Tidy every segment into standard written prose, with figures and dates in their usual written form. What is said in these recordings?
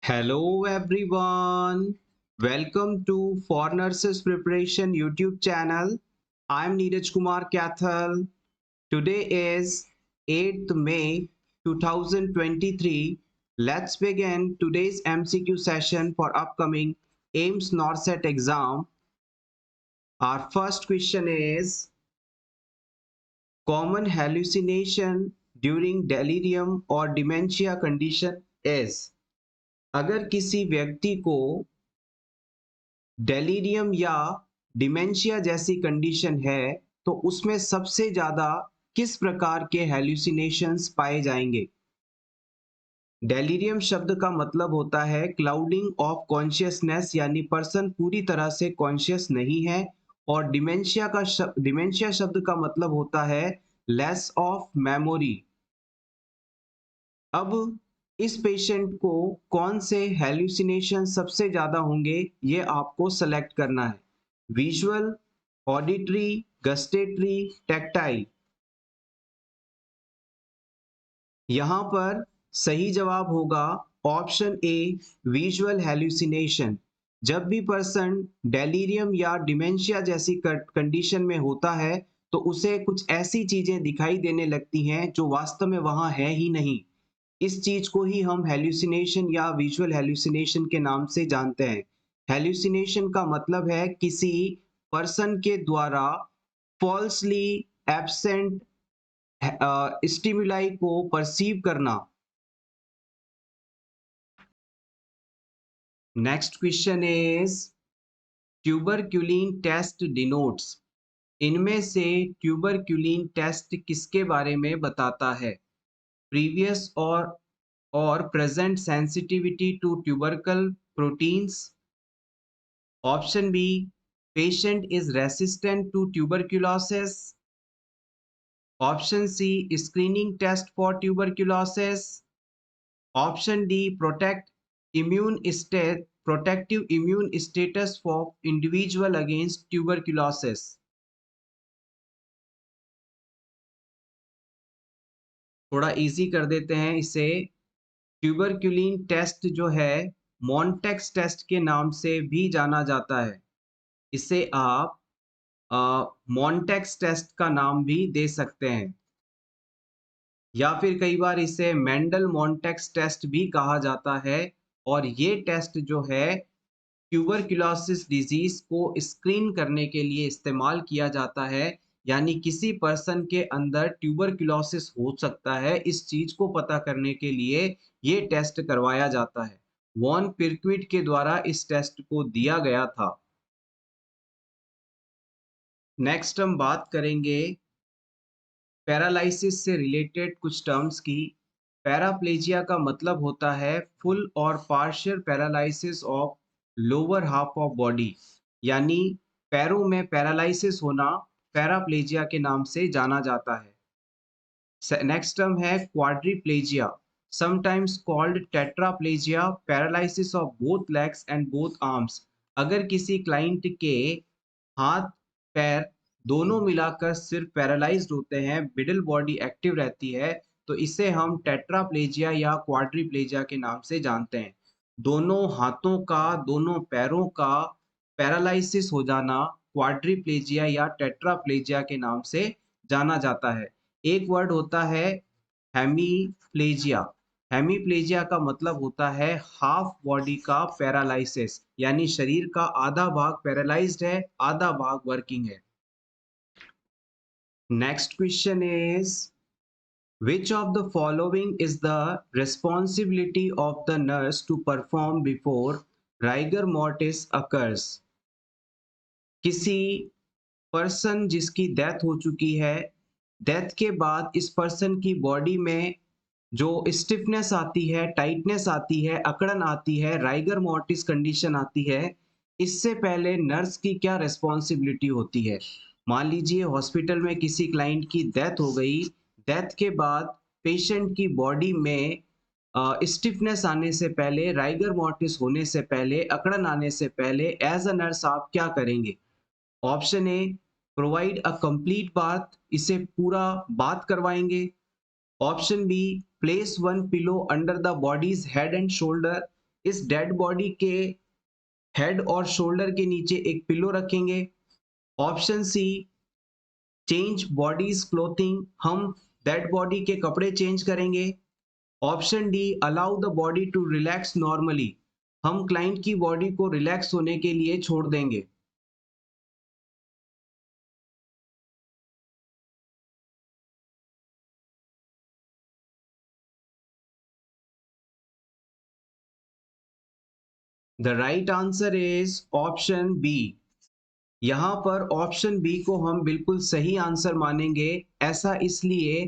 Hello everyone. Welcome to For Nurses Preparation YouTube channel. I'm Neeraj Kumar Kathal. Today is 8th May 2023. Let's begin today's MCQ session for upcoming AIMS NORCET exam. Our first question is common hallucination during delirium or dementia condition is अगर किसी व्यक्ति को delirium या dementia जैसी condition है तो उसमें सबसे ज्यादा किस प्रकार के हेल्यूसिनेशंस पाए जाएंगे। डेलीरियम शब्द का मतलब होता है क्लाउडिंग ऑफ कॉन्शियसनेस, यानी पर्सन पूरी तरह से कॉन्शियस नहीं है। और डिमेंशिया शब्द का मतलब होता है लेस ऑफ मेमोरी। अब इस पेशेंट को कौन से हेल्यूसिनेशन सबसे ज्यादा होंगे ये आपको सेलेक्ट करना है। Visual, auditory, gustatory, tactile. यहां पर सही जवाब होगा ऑप्शन ए, विजुअल हेल्यूसिनेशन। जब भी पर्सन डेलीरियम या डिमेंशिया जैसी कंडीशन में होता है तो उसे कुछ ऐसी चीजें दिखाई देने लगती हैं जो वास्तव में वहां है ही नहीं। इस चीज को ही हम हेल्यूसिनेशन या विजुअल हेल्यूसिनेशन के नाम से जानते हैं। हेल्यूसिनेशन का मतलब है किसी पर्सन के द्वारा फॉल्सली एब्सेंट स्टिमुलाई को परसीव करना। Next question is tuberculin test denotes. इनमें से ट्यूबरक्यूलिन टेस्ट किसके बारे में बताता है? प्रीवियस और present sensitivity to tubercle proteins. Option B, patient is resistant to tuberculosis. Option C, screening test for tuberculosis. Option D, protective immune status for individual against tuberculosis. थोड़ा easy कर देते हैं इसे। ट्यूबरक्यूलिन टेस्ट जो है Mantoux test के नाम से भी जाना जाता है। इसे आप मॉन्टेक्स टेस्ट का नाम भी दे सकते हैं, या फिर कई बार इसे मेंडल मॉन्टेक्स टेस्ट भी कहा जाता है। और ये टेस्ट जो है ट्यूबरक्यूलोसिस डिजीज को स्क्रीन करने के लिए इस्तेमाल किया जाता है। यानी किसी पर्सन के अंदर ट्यूबरक्यूलोसिस हो सकता है, इस चीज को पता करने के लिए ये टेस्ट करवाया जाता है। वॉन पिरक्विट के द्वारा इस टेस्ट को दिया गया था। नेक्स्ट हम बात करेंगे पैरालिसिस से रिलेटेड कुछ टर्म्स की। पैराप्लेजिया का मतलब होता है फुल और partial paralysis of lower half of body, यानी पैरों में पैरालिसिस होना पैराप्लेजिया के नाम से जाना जाता है। नेक्स्ट टर्म है quadriplegia, sometimes called tetraplegia, paralysis of both legs and both arms. अगर किसी क्लाइंट के हाथ पैर दोनों मिलाकर सिर्फ पैरालाइज्ड होते हैं, मिडिल बॉडी एक्टिव रहती है, तो इसे हम टेट्राप्लेजिया या क्वाड्रिप्लेजिया के नाम से जानते हैं। दोनों हाथों का, दोनों पैरों का पैरालाइसिस हो जाना क्वाड्रिप्लेजिया या टेट्राप्लेजिया के नाम से जाना जाता है। एक वर्ड होता है हेमीप्लेजिया। हेमीप्लेजिया का मतलब होता है हाफ बॉडी का पैरालाइसिस, यानी शरीर का आधा भाग पैरालाइज्ड है, आधा भाग वर्किंग है। Next question is which of the following is the responsibility of the nurse to perform before rigor mortis occurs? किसी पर्सन जिसकी डेथ हो चुकी है, डेथ के बाद इस पर्सन की बॉडी में जो स्टिफनेस आती है, टाइटनेस आती है, अकड़न आती है, राइगर मोर्टिस कंडीशन आती है, इससे पहले नर्स की क्या रिस्पॉन्सिबिलिटी होती है? मान लीजिए हॉस्पिटल में किसी क्लाइंट की डेथ हो गई, डेथ के बाद पेशेंट की बॉडी में स्टिफनेस आने से पहले, राइगर मोर्टिस होने से पहले, अकड़न आने से पहले एज अ नर्स आप क्या करेंगे? Option A, provide a complete bath, इसे पूरा बात करवाएंगे। Option B, place one pillow under the body's head and shoulder. इस डेड बॉडी के हेड और शोल्डर के नीचे एक पिलो रखेंगे। Option C, change body's clothing, हम डेड बॉडी के कपड़े चेंज करेंगे। Option D, allow the body to relax normally, हम क्लाइंट की बॉडी को रिलैक्स होने के लिए छोड़ देंगे। The right answer is option B. यहाँ पर ऑप्शन बी को हम बिल्कुल सही आंसर मानेंगे। ऐसा इसलिए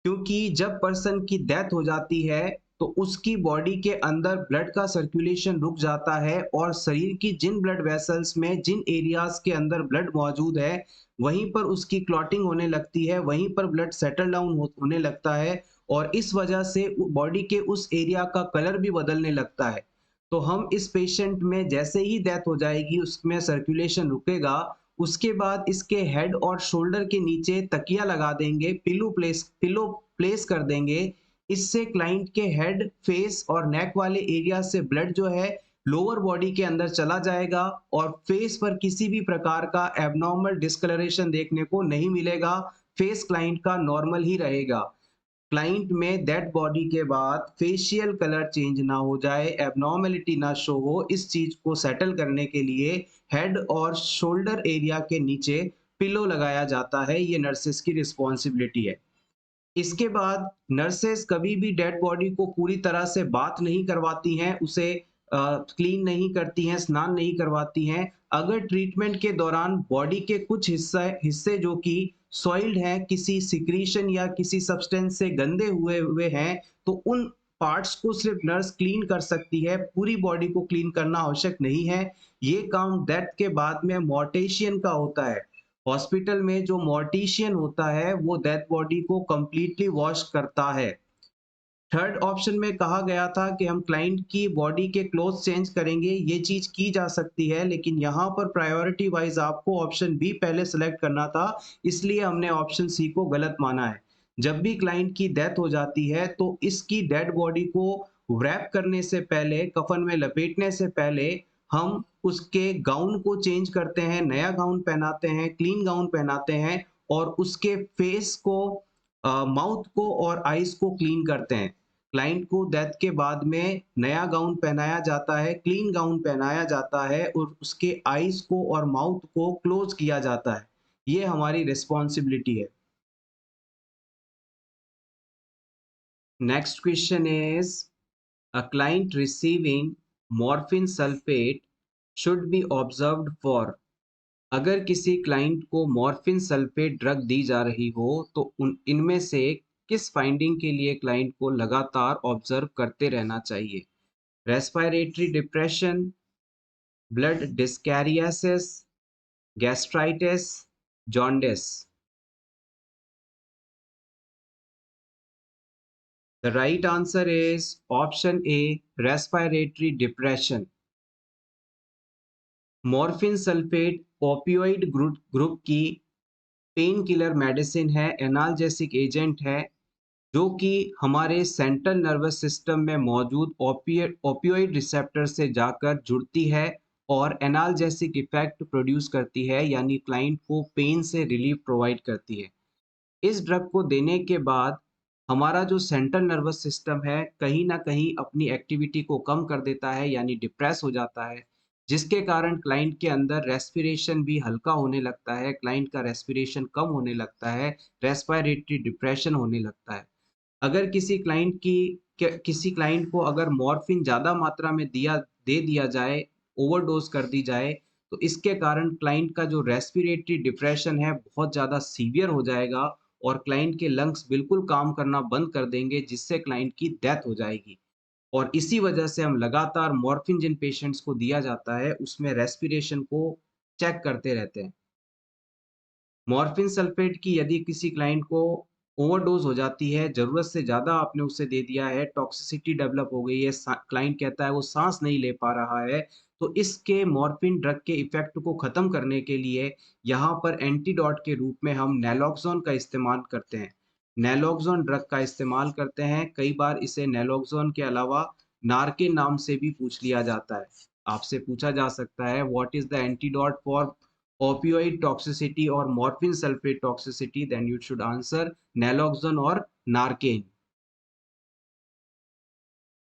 क्योंकि जब पर्सन की डेथ हो जाती है तो उसकी बॉडी के अंदर ब्लड का सर्कुलेशन रुक जाता है और शरीर की जिन ब्लड वेसल्स में जिन एरियाज के अंदर ब्लड मौजूद है वहीं पर उसकी क्लॉटिंग होने लगती है, वहीं पर ब्लड सेटल डाउन होने लगता है और इस वजह से बॉडी के उस एरिया का कलर भी बदलने लगता है। तो हम इस पेशेंट में जैसे ही डेथ हो जाएगी उसमें सर्कुलेशन रुकेगा, उसके बाद इसके हेड और शोल्डर के नीचे तकिया लगा देंगे, पिलो प्लेस कर देंगे। इससे क्लाइंट के हेड, फेस और नेक वाले एरिया से ब्लड जो है लोअर बॉडी के अंदर चला जाएगा और फेस पर किसी भी प्रकार का एबनॉर्मल डिस्कलरेशन देखने को नहीं मिलेगा। फेस क्लाइंट का नॉर्मल ही रहेगा। क्लाइंट में डेड बॉडी के बाद फेशियल कलर चेंज ना हो जाए, एबनॉर्मेलिटी ना शो हो, इस चीज को सेटल करने के लिए हेड और शोल्डर एरिया के नीचे पिलो लगाया जाता है। ये नर्सेस की रिस्पॉन्सिबिलिटी है। इसके बाद नर्सेस कभी भी डेड बॉडी को पूरी तरह से बाथ नहीं करवाती हैं, उसे क्लीन नहीं करती हैं, स्नान नहीं करवाती हैं। अगर ट्रीटमेंट के दौरान बॉडी के कुछ हिस्सा हिस्से जो कि सॉइल्ड हैं, किसी सिक्रीशन या किसी सब्सटेंस से गंदे हुए हुए हैं, तो उन पार्ट्स को सिर्फ नर्स क्लीन कर सकती है, पूरी बॉडी को क्लीन करना आवश्यक नहीं है। ये काम डेथ के बाद में मॉर्टेशियन का होता है। हॉस्पिटल में जो मॉर्टिशियन होता है वो डेड बॉडी को कंप्लीटली वॉश करता है। थर्ड ऑप्शन में कहा गया था कि हम क्लाइंट की बॉडी के क्लोथ्स चेंज करेंगे, ये चीज की जा सकती है, लेकिन यहाँ पर प्रायोरिटी वाइज आपको ऑप्शन बी पहले सेलेक्ट करना था, इसलिए हमने ऑप्शन सी को गलत माना है। जब भी क्लाइंट की डेथ हो जाती है तो इसकी डेड बॉडी को रैप करने से पहले, कफन में लपेटने से पहले हम उसके गाउन को चेंज करते हैं, नया गाउन पहनाते हैं, क्लीन गाउन पहनाते हैं और उसके फेस को, माउथ को और आईज को क्लीन करते हैं। क्लाइंट को डेथ के बाद में नया गाउन पहनाया जाता है, क्लीन गाउन पहनाया जाता है और उसके आईज को और माउथ को क्लोज किया जाता है। ये हमारी रिस्पॉन्सिबिलिटी है। Next question is, a client receiving morphine sulfate should be observed for, अगर किसी क्लाइंट को मॉर्फिन सल्फेट ड्रग दी जा रही हो तो उन इनमें से किस फाइंडिंग के लिए क्लाइंट को लगातार ऑब्जर्व करते रहना चाहिए? Respiratory depression, blood dyscrasias, gastritis, jaundice. The right answer is option A, respiratory depression. Morphine sulphate opioid group की पेन किलर मेडिसिन है, एनाल्जेसिक एजेंट है, जो कि हमारे सेंट्रल नर्वस सिस्टम में मौजूद ओपियोइड रिसेप्टर से जाकर जुड़ती है और एनाल्जेसिक इफेक्ट प्रोड्यूस करती है, यानी क्लाइंट को पेन से रिलीफ प्रोवाइड करती है। इस ड्रग को देने के बाद हमारा जो सेंट्रल नर्वस सिस्टम है कहीं न कहीं अपनी एक्टिविटी को कम कर देता है, यानी डिप्रेस हो जाता है, जिसके कारण क्लाइंट के अंदर रेस्पिरेशन भी हल्का होने लगता है, क्लाइंट का रेस्पिरेशन कम होने लगता है, रेस्पिरेटरी डिप्रेशन होने लगता है। अगर किसी क्लाइंट को अगर मॉर्फिन ज़्यादा मात्रा में दे दिया जाए, ओवरडोज़ कर दी जाए, तो इसके कारण क्लाइंट का जो रेस्पिरेटरी डिप्रेशन है बहुत ज़्यादा सीवियर हो जाएगा और क्लाइंट के लंग्स बिल्कुल काम करना बंद कर देंगे, जिससे क्लाइंट की डेथ हो जाएगी। और इसी वजह से हम लगातार मॉर्फिन जिन पेशेंट्स को दिया जाता है, उसमें रेस्पिरेशन को चेक करते रहते हैं। मॉर्फिन सल्फेट की यदि किसी क्लाइंट को ओवरडोज हो जाती है, ज़रूरत से ज़्यादा आपने उसे दे दिया है, टॉक्सिसिटी डेवलप हो गई है, क्लाइंट कहता है वो सांस नहीं ले पा रहा है, तो इसके मॉर्फिन ड्रग के इफेक्ट को खत्म करने के लिए यहाँ पर एंटीडोट के रूप में हम नैलोक्सोन का इस्तेमाल करते हैं। नैलोक्सोन ड्रग का इस्तेमाल करते हैं, कई बार इसे नैलोक्सोन के अलावा नार्केन नाम से भी पूछ लिया जाता है। आपसे पूछा जा सकता है what is the antidote for opioid toxicity or morphine sulfate toxicity, then you should answer naloxone or narcan.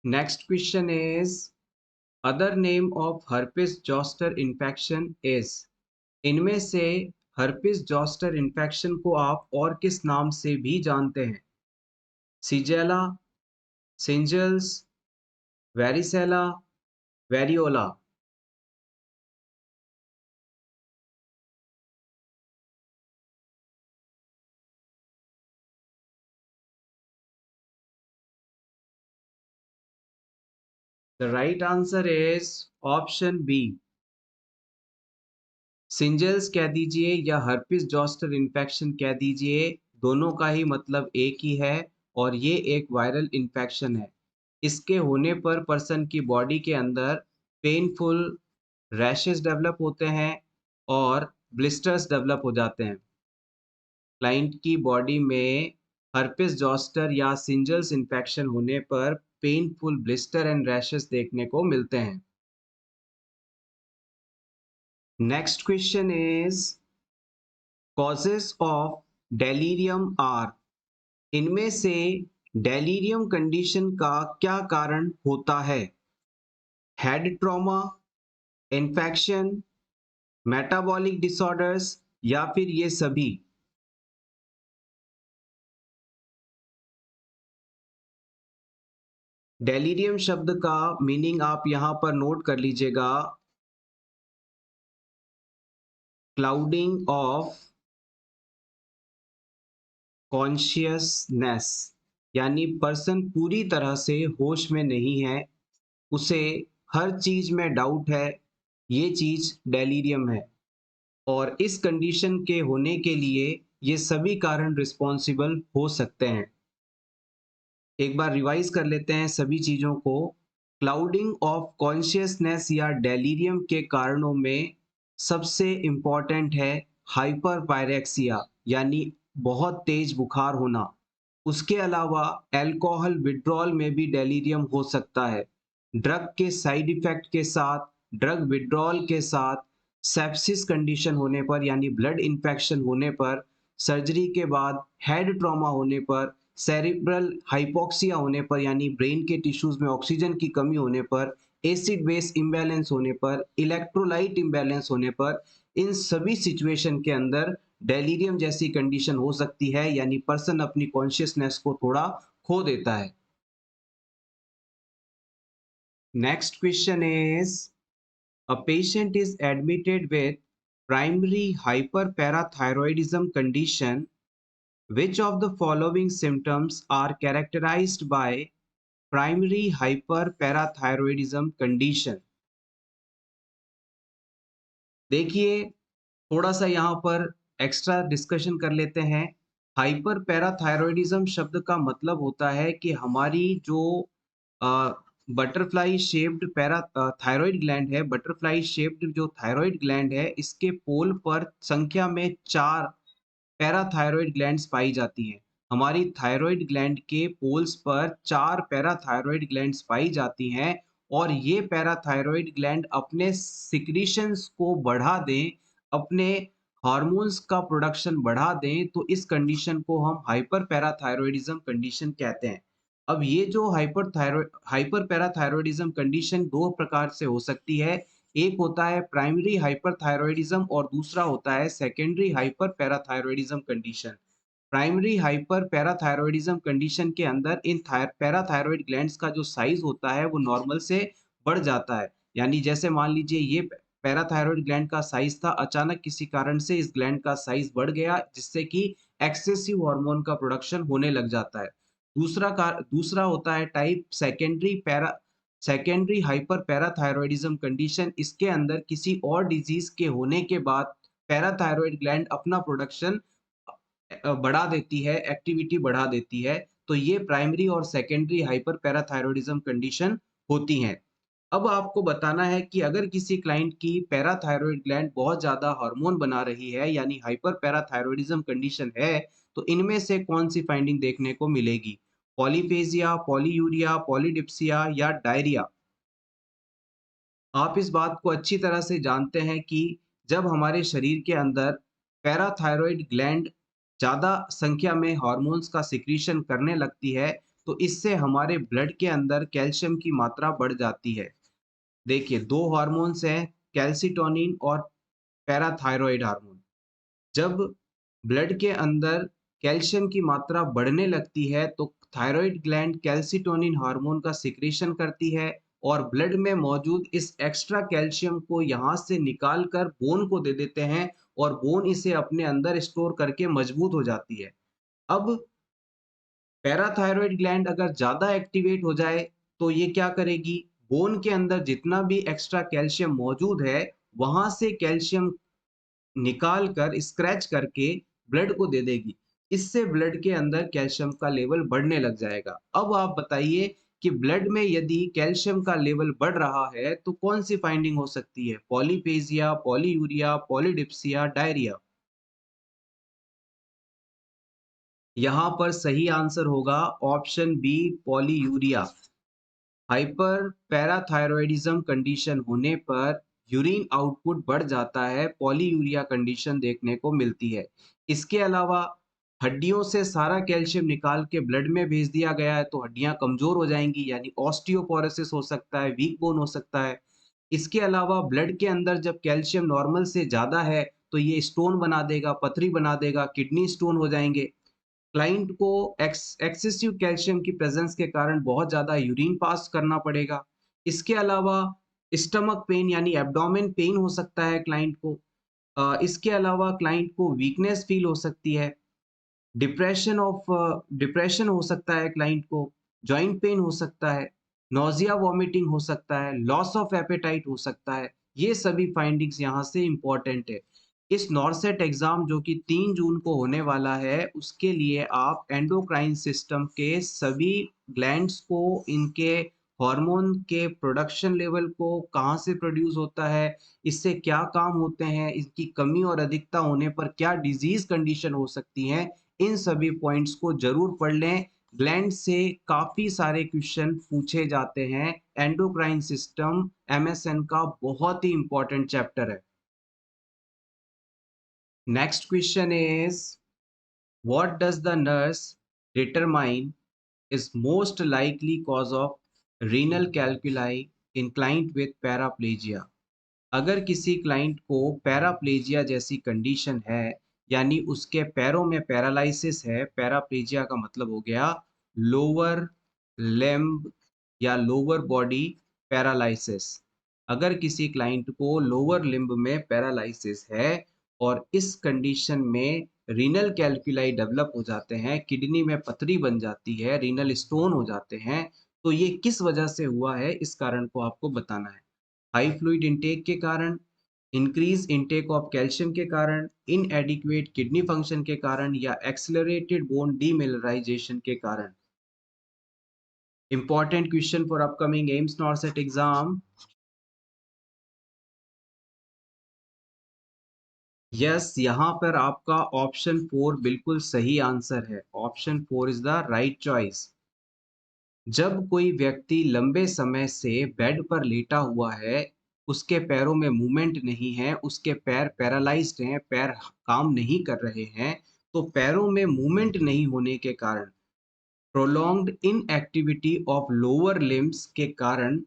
Next question is other name of herpes zoster infection is, इनमें से herpes zoster infection को आप और किस नाम से भी जानते हैं? Shigella, shingles, varicella, variola. The right answer is option B. Shingles कह दीजिए या हर्पिस जोस्टर इन्फेक्शन कह दीजिए, दोनों का ही मतलब एक ही है और ये एक वायरल इन्फेक्शन है। इसके होने पर पर्सन की बॉडी के अंदर पेनफुल रैशेस डेवलप होते हैं और ब्लिस्टर्स डेवलप हो जाते हैं। क्लाइंट की बॉडी में हर्पिस जोस्टर या सिंजल्स इन्फेक्शन होने पर पेनफुल ब्लिस्टर एंड रैशेस देखने को मिलते हैं। Next question is causes of delirium are, इनमें से डेलीरियम कंडीशन का क्या कारण होता है? Head trauma, infection, metabolic disorders या फिर ये सभी? डेलीरियम शब्द का मीनिंग आप यहां पर नोट कर लीजिएगा, क्लाउडिंग ऑफ कॉन्शियसनेस, यानी पर्सन पूरी तरह से होश में नहीं है, उसे हर चीज में डाउट है, ये चीज डेलीरियम है। और इस कंडीशन के होने के लिए ये सभी कारण रिस्पॉन्सिबल हो सकते हैं। एक बार रिवाइज कर लेते हैं सभी चीजों को। क्लाउडिंग ऑफ कॉन्शियसनेस या डेलीरियम के कारणों में सबसे इंपॉर्टेंट है हाइपर पायरेक्सिया, यानी बहुत तेज बुखार होना। उसके अलावा अल्कोहल विड्रॉल में भी डेलीरियम हो सकता है। ड्रग के साइड इफेक्ट के साथ, ड्रग विड्रॉल के साथ, सेप्सिस कंडीशन होने पर यानी ब्लड इंफेक्शन होने पर, सर्जरी के बाद हेड ट्रॉमा होने पर, सेरिब्रल हाइपोक्सिया होने पर यानी ब्रेन के टिश्यूज में ऑक्सीजन की कमी होने पर, एसिड बेस इम्बैलेंस होने पर, इलेक्ट्रोलाइट इम्बैलेंस होने पर, इन सभी सिचुएशन के अंदर डेलीरियम जैसी कंडीशन हो सकती है, यानी पर्सन अपनी कॉन्शियसनेस को थोड़ा खो देता है। Next question is a patient is admitted with primary hyperparathyroidism condition. Which of the following symptoms are characterized by primary hyperparathyroidism condition? देखिए, थोड़ा सा यहाँ पर एक्स्ट्रा डिस्कशन कर लेते हैं। हाइपर पैराथायरॉयडिज्म शब्द का मतलब होता है कि हमारी जो butterfly shaped para thyroid gland है, बटरफ्लाई शेप्ड जो थायराइड ग्लैंड है, इसके पोल पर संख्या में 4 पैराथायरॉयड ग्लैंड्स पाई जाती हैं। हमारी थायराइड ग्लैंड के पोल्स पर 4 पैराथायरॉयड ग्लैंड्स पाई जाती हैं और ये पैराथायरॉयड ग्लैंड अपने सिक्रीशंस को बढ़ा दें, अपने हार्मोन्स का प्रोडक्शन बढ़ा दें, तो इस कंडीशन को हम हाइपर पैराथायरॉयडिज्म कंडीशन कहते हैं। अब ये जो हाइपर पैराथायरॉयडिज्म कंडीशन 2 प्रकार से हो सकती है। एक होता है प्राइमरी हाइपरथायरॉयडिज्म और दूसरा होता है secondary hyper parathyroidism condition. Primary hyper parathyroidism condition के अंदर इन पैराथायरॉयड ग्लैंड्स का जो साइज होता है वो नॉर्मल से बढ़ जाता है। यानी जैसे मान लीजिए ये पैराथायरॉयड ग्लैंड का साइज था, अचानक किसी कारण से इस ग्लैंड का साइज बढ़ गया जिससे कि एक्सेसिव हार्मोन का प्रोडक्शन होने लग जाता है। दूसरा होता है type secondary hyper parathyroidism condition. इसके अंदर किसी और डिजीज के होने के बाद पैराथायरॉयड ग्लैंड अपना प्रोडक्शन बढ़ा देती है, एक्टिविटी बढ़ा देती है, तो ये प्राइमरी और सेकेंडरी हाइपर पैराथायरॉयडिज्म कंडीशन होती हैं। अब आपको बताना है कि अगर किसी क्लाइंट की पैराथायरॉयड ग्लैंड बहुत ज़्यादा हार्मोन बना रही है यानी हाइपर पैराथायरॉयडिज्म कंडीशन है, तो इनमें से कौन सी फाइंडिंग देखने को मिलेगी? पॉलीफेजिया, पॉलीयूरिया, पॉलीडिप्सिया या डायरिया। आप इस बात को अच्छी तरह से जानते हैं कि जब हमारे शरीर के अंदर पैराथायरॉइड ग्लैंड ज़्यादा संख्या में हार्मोन्स का सिक्रीशन करने लगती है, तो इससे हमारे ब्लड के अंदर कैल्शियम की मात्रा बढ़ जाती है। देखिए, 2 हार्मोन्स हैं, कैल्सिटोनिन और पैराथायरॉइड हार्मोन। जब ब्लड के अंदर कैल्शियम की मात्रा बढ़ने लगती है, तो थायरॉइड ग्लैंड कैल्सिटोनिन हार्मोन का सिक्रीशन करती है और ब्लड में मौजूद इस एक्स्ट्रा कैल्शियम को यहाँ से निकाल कर बोन को दे देते हैं और बोन इसे अपने अंदर स्टोर करके मजबूत हो जाती है। अब पैराथायरॉइड ग्लैंड अगर ज़्यादा एक्टिवेट हो जाए, तो ये क्या करेगी? बोन के अंदर जितना भी एक्स्ट्रा कैल्शियम मौजूद है, वहाँ से कैल्शियम निकाल कर स्क्रैच करके ब्लड को दे देगी। इससे ब्लड के अंदर कैल्शियम का लेवल बढ़ने लग जाएगा। अब आप बताइए कि ब्लड में यदि कैल्शियम का लेवल बढ़ रहा है, तो कौन-सी फाइंडिंग हो सकती है? Polyphagia, polyuria, polydipsia, diarrhoea. यहाँ पर सही आंसर होगा option B polyuria. Hyperparathyroidism condition होने पर यूरिन आउटपुट बढ़ जाता है, पॉलीयूरिया कंडीशन देखने को मिलती है। इसके अलावा हड्डियों से सारा कैल्शियम निकाल के ब्लड में भेज दिया गया है, तो हड्डियां कमजोर हो जाएंगी, यानी ऑस्टियोपोरोसिस हो सकता है, वीक बोन हो सकता है। इसके अलावा ब्लड के अंदर जब कैल्शियम नॉर्मल से ज्यादा है, तो ये स्टोन बना देगा, पथरी बना देगा, किडनी स्टोन हो जाएंगे। क्लाइंट को एक्सेसिव कैल्शियम की प्रेजेंस के कारण बहुत ज़्यादा यूरिन पास करना पड़ेगा। इसके अलावा स्टमक पेन यानी एब्डोमेन पेन हो सकता है क्लाइंट को। इसके अलावा क्लाइंट को वीकनेस फील हो सकती है। डिप्रेशन हो सकता है क्लाइंट को, जॉइंट पेन हो सकता है, नौजिया वॉमिटिंग हो सकता है, लॉस ऑफ एपेटाइट हो सकता है। ये सभी फाइंडिंग्स यहाँ से इम्पोर्टेंट है। इस नॉर्सेट एग्जाम जो कि 3 जून को होने वाला है, उसके लिए आप एंडोक्राइन सिस्टम के सभी ग्लैंड्स को, इनके हार्मोन के प्रोडक्शन लेवल को, कहाँ से प्रोड्यूस होता है, इससे क्या काम होते हैं, इसकी कमी और अधिकता होने पर क्या डिजीज कंडीशन हो सकती है, इन सभी पॉइंट्स को जरूर पढ़ लें। ग्लैंड से काफी सारे क्वेश्चन पूछे जाते हैं। एंडोक्राइन सिस्टम एमएसएन का बहुत ही इंपॉर्टेंट चैप्टर है। Next question is what does the nurse determine is most likely cause of renal calculi in client with paraplegia। अगर किसी क्लाइंट को पैराप्लेजिया जैसी कंडीशन है, यानी उसके पैरों में पैरालिसिस है, पैराप्लेजिया का मतलब हो गया लोअर लिम्ब या लोअर बॉडी पैरालिसिस। अगर किसी क्लाइंट को लोअर लिम्ब में पैरालिसिस है और इस कंडीशन में रीनल कैल्कुलाई डेवलप हो जाते हैं, किडनी में पथरी बन जाती है, रीनल स्टोन हो जाते हैं, तो ये किस वजह से हुआ है, इस कारण को आपको बताना है। हाई फ्लूइड इनटेक के कारण, इंक्रीज इनटेक ऑफ कैल्शियम के कारण, इनएडिक्वेट किडनी फंक्शन के कारण या एक्सेलरेटेड बोन डीमिनरलाइजेशन के कारण। Important question for upcoming AIIMS नॉर्सेट exam. Yes, यहाँ पर आपका ऑप्शन 4 बिल्कुल सही आंसर है। Option 4 is the right choice. जब कोई व्यक्ति लंबे समय से बेड पर लेटा हुआ है, उसके पैरों में मूवमेंट नहीं है, उसके पैर पैरालाइज्ड हैं, पैर काम नहीं कर रहे हैं, तो पैरों में मूवमेंट नहीं होने के कारण, prolonged inactivity of lower limbs के कारण,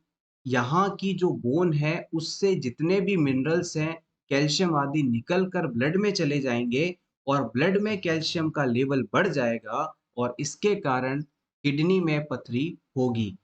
यहाँ की जो बोन है उससे जितने भी मिनरल्स हैं, कैल्शियम आदि निकल कर ब्लड में चले जाएंगे और ब्लड में कैल्शियम का लेवल बढ़ जाएगा और इसके कारण किडनी में पथरी होगी।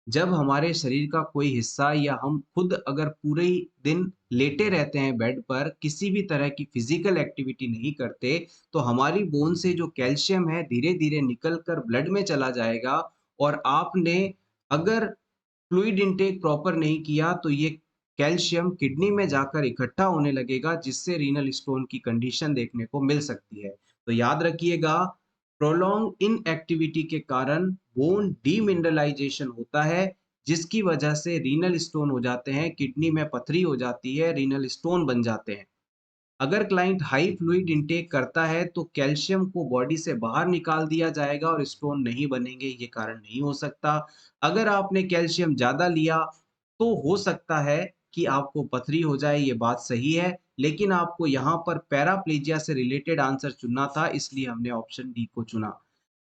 जब हमारे शरीर का कोई हिस्सा या हम खुद अगर पूरे ही दिन लेटे रहते हैं बेड पर, किसी भी तरह की फिजिकल एक्टिविटी नहीं करते, तो हमारी बोन से जो कैल्शियम है धीरे-धीरे निकल कर ब्लड में चला जाएगा और आपने अगर फ्लूइड इनटेक प्रॉपर नहीं किया, तो ये कैल्शियम किडनी में जाकर इकट्ठा होने लगेगा, जिससे रीनल स्टोन की कंडीशन देखने को मिल सकती है। तो याद रखिएगा, प्रोलॉन्ग इनएक्टिविटी के कारण बोन डीमिनरलाइजेशन होता है, जिसकी वजह से रीनल स्टोन हो जाते हैं, किडनी में पथरी हो जाती है, रीनल स्टोन बन जाते हैं। अगर क्लाइंट हाई फ्लूइड इंटेक करता है तो कैल्शियम को बॉडी से बाहर निकाल दिया जाएगा और स्टोन नहीं बनेंगे, ये कारण नहीं हो सकता। अगर आपने कैल्शियम ज़्यादा लिया तो हो सकता है कि आपको पथरी हो जाए, ये बात सही है, लेकिन आपको यहाँ पर पैराप्लेजिया से रिलेटेड आंसर चुनना था, इसलिए हमने ऑप्शन डी को चुना।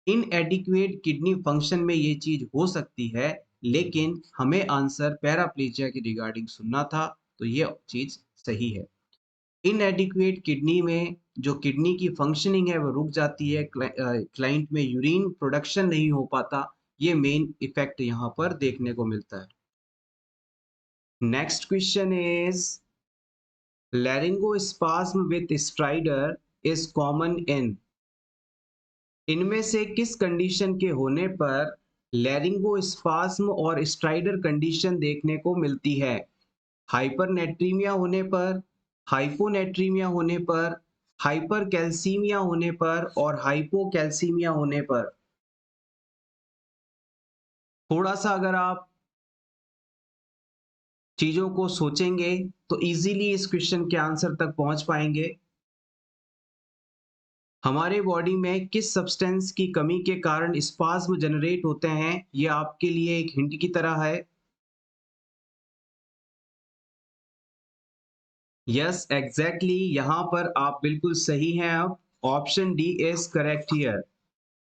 इनएडिक्वेट किडनी फंक्शन में ये चीज़ हो सकती है, लेकिन हमें आंसर पैराप्लेजिया के रिगार्डिंग सुनना था, तो ये चीज़ सही है। इनएडिक्वेट किडनी में जो किडनी की फंक्शनिंग है वो रुक जाती है, क्लाइंट में यूरिन प्रोडक्शन नहीं हो पाता, ये मेन इफेक्ट यहाँ पर देखने को मिलता है। Next question is laryngospasm with stridor is common in, इनमें से किस कंडीशन के होने पर लैरिंगोस्पाज्म और स्ट्राइडर कंडीशन देखने को मिलती है? हाइपरनेट्रीमिया होने पर, हाइपोनेट्रीमिया होने पर, हाइपरकैल्सीमिया होने पर और हाइपोकैल्सीमिया होने पर। थोड़ा-सा अगर आप चीज़ों को सोचेंगे तो इज़िली इस क्वेश्चन के आंसर तक पहुँच पाएँगे। हमारे बॉडी में किस सब्सटेंस की कमी के कारण स्पाज़्म जनरेट होते हैं, ये आपके लिए एक हिंट की तरह है। यस, एग्ज़ैक्टली यहाँ पर आप बिल्कुल सही हैं अब। Option D is correct here.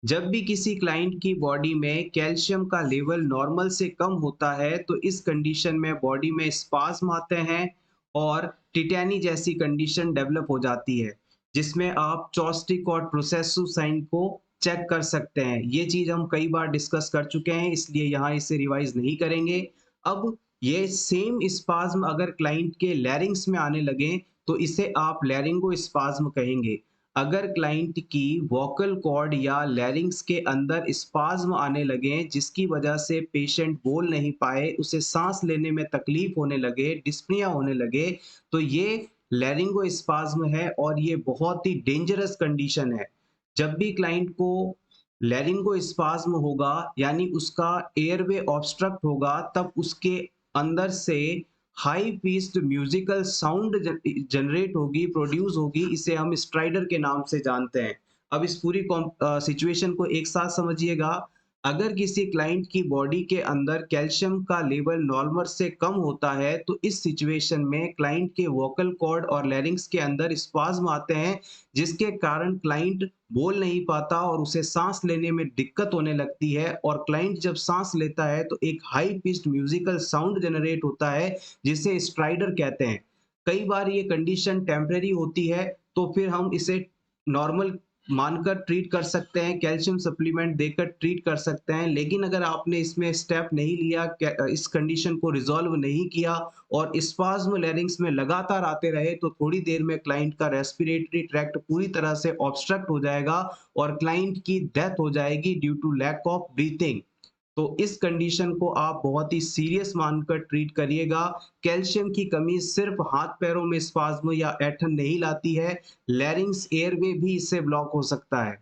जब भी किसी क्लाइंट की बॉडी में कैल्शियम का लेवल नॉर्मल से कम होता है तो इस कंडीशन में बॉडी में स्पाज्म आते हैं और टिटैनी जैसी कंडीशन डेवलप हो जाती है, जिसमें आप चॉस्टिक और प्रोसेसिव साइन को चेक कर सकते हैं। ये चीज हम कई बार डिस्कस कर चुके हैं, इसलिए यहाँ इसे रिवाइज नहीं करेंगे। अब ये सेम स्पाज्म अगर क्लाइंट के लैरिंग्स में आने लगे तो इसे आप लैरिंगो स्पाज्म कहेंगे। अगर क्लाइंट की वोकल कॉर्ड या लैरिंग्स के अंदर स्पाज्म आने लगे जिसकी वजह से पेशेंट बोल नहीं पाए, उसे सांस लेने में तकलीफ होने लगे, डिस्पनिया होने लगे, तो ये लैरिंगो स्पाज्म है और ये बहुत ही डेंजरस कंडीशन है। जब भी क्लाइंट को लैरिंगो स्पाज्म होगा यानी उसका एयरवे ऑब्स्ट्रक्ट होगा, तब उसके अंदर से high pitched musical sound generate होगी, प्रोड्यूस होगी, इसे हम स्ट्राइडर के नाम से जानते हैं। अब इस पूरी सिचुएशन को एक साथ समझिएगा। अगर किसी क्लाइंट की बॉडी के अंदर कैल्शियम का लेवल नॉर्मल से कम होता है तो इस सिचुएशन में क्लाइंट के वोकल कॉर्ड और लैरिंग्स के अंदर स्पाज्म आते हैं, जिसके कारण क्लाइंट बोल नहीं पाता और उसे सांस लेने में दिक्कत होने लगती है, और क्लाइंट जब सांस लेता है तो एक high pitched musical sound generate होता है जिसे स्ट्राइडर कहते हैं। कई बार ये कंडीशन टेम्परेरी होती है तो फिर हम इसे नॉर्मल मानकर ट्रीट कर सकते हैं, कैल्शियम सप्लीमेंट देकर ट्रीट कर सकते हैं, लेकिन अगर आपने इसमें स्टेप नहीं लिया, इस कंडीशन को रिजॉल्व नहीं किया और स्पाज्म लैरिंग्स में लगातार आते रहे तो थोड़ी देर में क्लाइंट का रेस्पिरेटरी ट्रैक्ट पूरी तरह से ऑब्स्ट्रक्ट हो जाएगा और क्लाइंट की डेथ हो जाएगी due to lack of breathing. तो इस कंडीशन को आप बहुत ही सीरियस मानकर ट्रीट करिएगा। कैल्शियम की कमी सिर्फ हाथ पैरों में स्पाज्म या ऐंठन नहीं लाती है, लैरिंग्स एयरवे भी इससे ब्लॉक हो सकता है।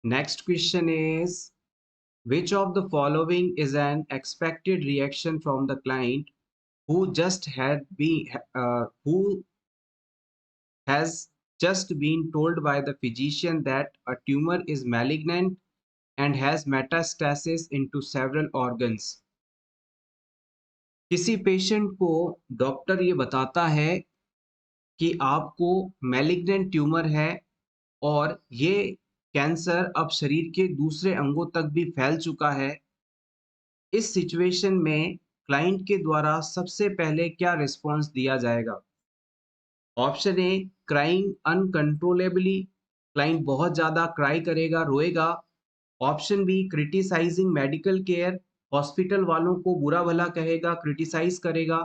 Next question is which of the following is an expected reaction from the client who just had been who has just been told by the physician that a tumor is malignant and has metastasis into several organs? किसी patient को doctor ये बताता है कि आपको malignant tumour है और ये कैंसर अब शरीर के दूसरे अंगों तक भी फैल चुका है। इस सिचुएशन में क्लाइंट के द्वारा सबसे पहले क्या रिस्पॉन्स दिया जाएगा? Option A, crying uncontrollably, client बहुत ज़्यादा क्राई करेगा, रोएगा। Option B, criticising medical care, hospital वालों को बुरा-भला कहेगा, क्रिटिसाइज़ करेगा।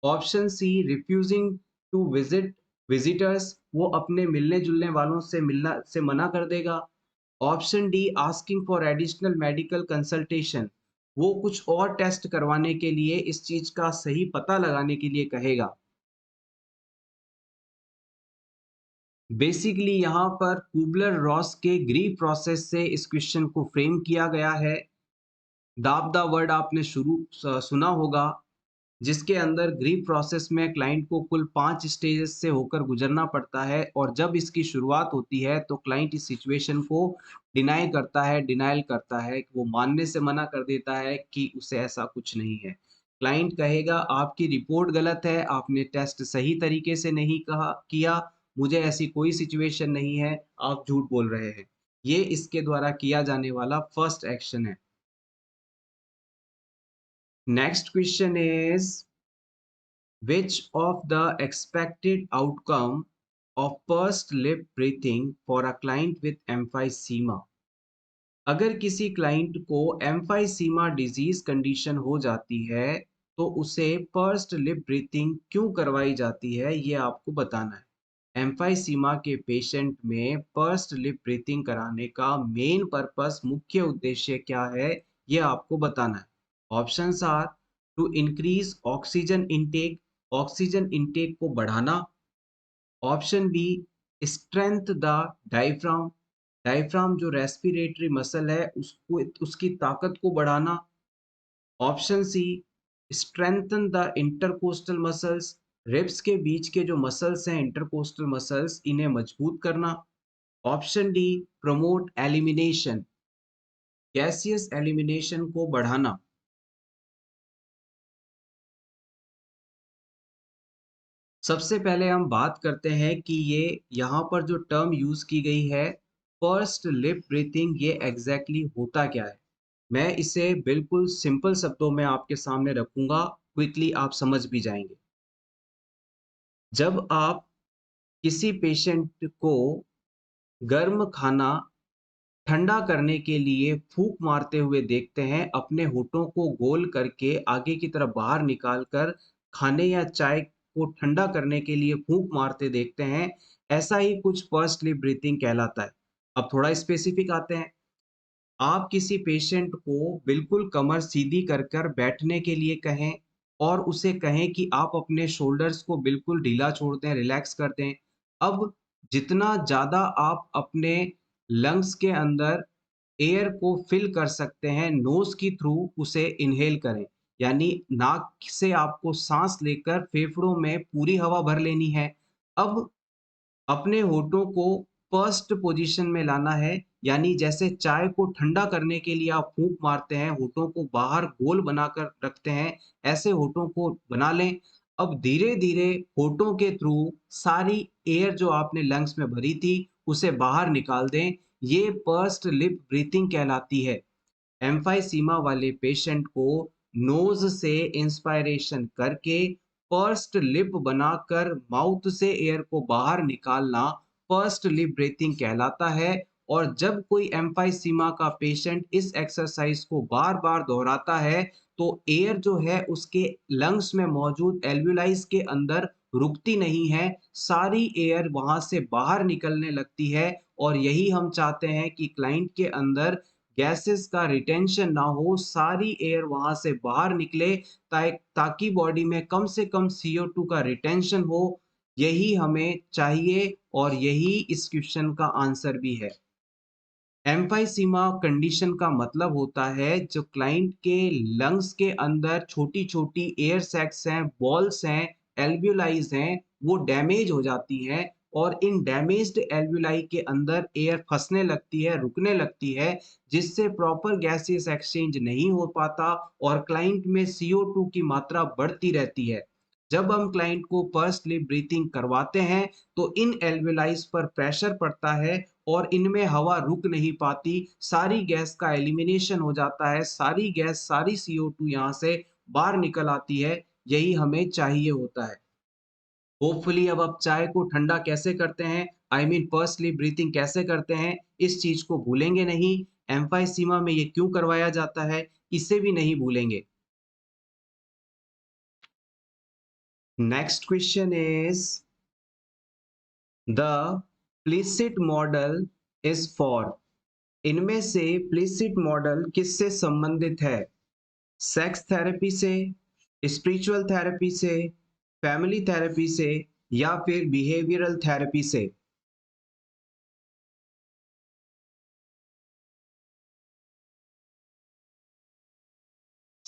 Option C, refusing to visit visitors, वो अपने मिलने-जुलने वालों से मिलना से मना कर देगा। Option D, asking for additional medical consultation, वो कुछ और टेस्ट करवाने के लिए इस चीज़ का सही पता लगाने के लिए कहेगा। बेसिकली यहाँ पर कुबलर-रॉस के ग्रीव प्रोसेस से इस क्वेश्चन को फ्रेम किया गया है। दाब द वर्ड आपने शुरू सुना होगा। जिसके अंदर ग्रीफ प्रोसेस में क्लाइंट को कुल 5 स्टेजेस से होकर गुजरना पड़ता है और जब इसकी शुरुआत होती है तो क्लाइंट इस सिचुएशन को डिनायल करता है, वो मानने से मना कर देता है कि उसे ऐसा कुछ नहीं है। क्लाइंट कहेगा आपकी रिपोर्ट गलत है, आपने टेस्ट सही तरीके से नहीं कहा किया, मुझे ऐसी कोई सिचुएशन नहीं है, आप झूठ बोल रहे हैं। ये इसके द्वारा किया जाने वाला फर्स्ट एक्शन है। Next question is which of the expected outcome of pursed lip breathing for a client with emphysema? अगर किसी क्लाइंट को एम्फाइसीमा डिजीज कंडीशन हो जाती है, तो उसे पर्स्ड लिप ब्रीथिंग क्यों करवाई जाती है, ये आपको बताना है। एम्फाइसीमा के पेशेंट में पर्स्ड लिप ब्रीथिंग कराने का मेन पर्पस, मुख्य उद्देश्य क्या है, ये आपको बताना है। Options are to increase oxygen intake को बढ़ाना। Option B, strength the diaphragm, diaphragm जो रेस्पिरेटरी मसल है उसको उसकी ताकत को बढ़ाना। Option C, strengthen the intercostal muscles, ribs के बीच के जो मसल्स हैं इंटरकोस्टल मसल्स, इन्हें मजबूत करना। Option D, promote elimination, gaseous elimination को बढ़ाना। सबसे पहले हम बात करते हैं कि ये यहाँ पर जो टर्म यूज़ की गई है, पर्स्ड लिप ब्रीथिंग, ये एग्ज़ैक्टली होता क्या है? मैं इसे बिल्कुल सिंपल शब्दों में आपके सामने रखूँगा, क्विकली आप समझ भी जाएँगे। जब आप किसी पेशेंट को गर्म खाना ठंडा करने के लिए फूँक मारते हुए देखते हैं, अपने होठों को गोल करके आगे की तरफ बाहर निकाल कर खाने या चाय को ठंडा करने के लिए फूँक मारते देखते हैं, ऐसा ही कुछ पर्स्ड लिप ब्रीथिंग कहलाता है। अब थोड़ा स्पेसिफिक आते हैं। आप किसी पेशेंट को बिल्कुल कमर सीधी कर कर बैठने के लिए कहें और उसे कहें कि आप अपने शोल्डर्स को बिल्कुल ढीला छोड़ दें, रिलैक्स कर दें। अब जितना ज़्यादा आप अपने लंग्स के अंदर एयर को फ़िल कर सकते हैं, नोज़ के थ्रू उसे इन्हेल करें। यानी नाक से आपको साँस लेकर फेफड़ों में पूरी हवा भर लेनी है। अब अपने होठों को पर्स्ड पोजीशन में लाना है, यानी जैसे चाय को ठंडा करने के लिए आप फूँक मारते हैं, होठों को बाहर गोल बनाकर रखते हैं, ऐसे होठों को बना लें। अब धीरे-धीरे होठों के थ्रू सारी एयर जो आपने लंग्स में भरी थी, उसे बाहर निकाल दें। ये पर्स्ड लिप ब्रीथिंग कहलाती है। एम्फाइसीमा वाले पेशेंट को नोज से इंस्पायरेशन करके पर्स्ड लिप बनाकर माउथ से एयर को बाहर निकालना पर्स्ड लिप ब्रीथिंग कहलाता है। और जब कोई एम्फाइसीमा का पेशेंट इस एक्सरसाइज को बार-बार दोहराता है, तो एयर जो है उसके लंग्स में मौजूद एल्वियोलाइज के अंदर रुकती नहीं है, सारी एयर वहाँ से बाहर निकलने लगती है और यही हम चाहते हैं कि क्लाइंट के अंदर गैसेस का रिटेंशन ना हो, सारी एयर वहाँ से बाहर निकले ताकि बॉडी में कम से कम CO2 का रिटेंशन हो। यही हमें चाहिए और यही इस क्वेश्चन का आंसर भी है। एम्फाइसीमा कंडीशन का मतलब होता है जो क्लाइंट के लंग्स के अंदर छोटी-छोटी एयर सैक्स हैं, बॉल्स हैं, एल्वियोलाइज़ हैं, वो डैमेज हो जाती हैं और इन डैमेज्ड एल्वियोलाई के अंदर एयर फँसने लगती है, रुकने लगती है, जिससे प्रॉपर गैसियस एक्सचेंज नहीं हो पाता और क्लाइंट में CO2 की मात्रा बढ़ती रहती है। जब हम क्लाइंट को पर्स्ड लिप ब्रीथिंग करवाते हैं, तो इन एल्वियोलाइज़ पर प्रेशर पड़ता है और इनमें हवा रुक नहीं पाती, सारी गैस का एलिमिनेशन हो जाता है, सारी गैस, सारी CO2 यहाँ से बाहर निकल आती है, यही हमें चाहिए होता है। होपफुली अब आप चाय को ठंडा कैसे करते हैं, आई मीन पर्सनली ब्रीथिंग कैसे करते हैं, इस चीज़ को भूलेंगे नहीं। एम्फाइसीमा में ये क्यों करवाया जाता है, इसे भी नहीं भूलेंगे। Next question is the PLISSIT model is for, इनमें से प्लिसिट मॉडल किससे संबंधित है? सेक्स थेरेपी से, स्पिरिचुअल थेरेपी से, फैमिली थेरेपी से या फिर बिहेवियरल थेरेपी से?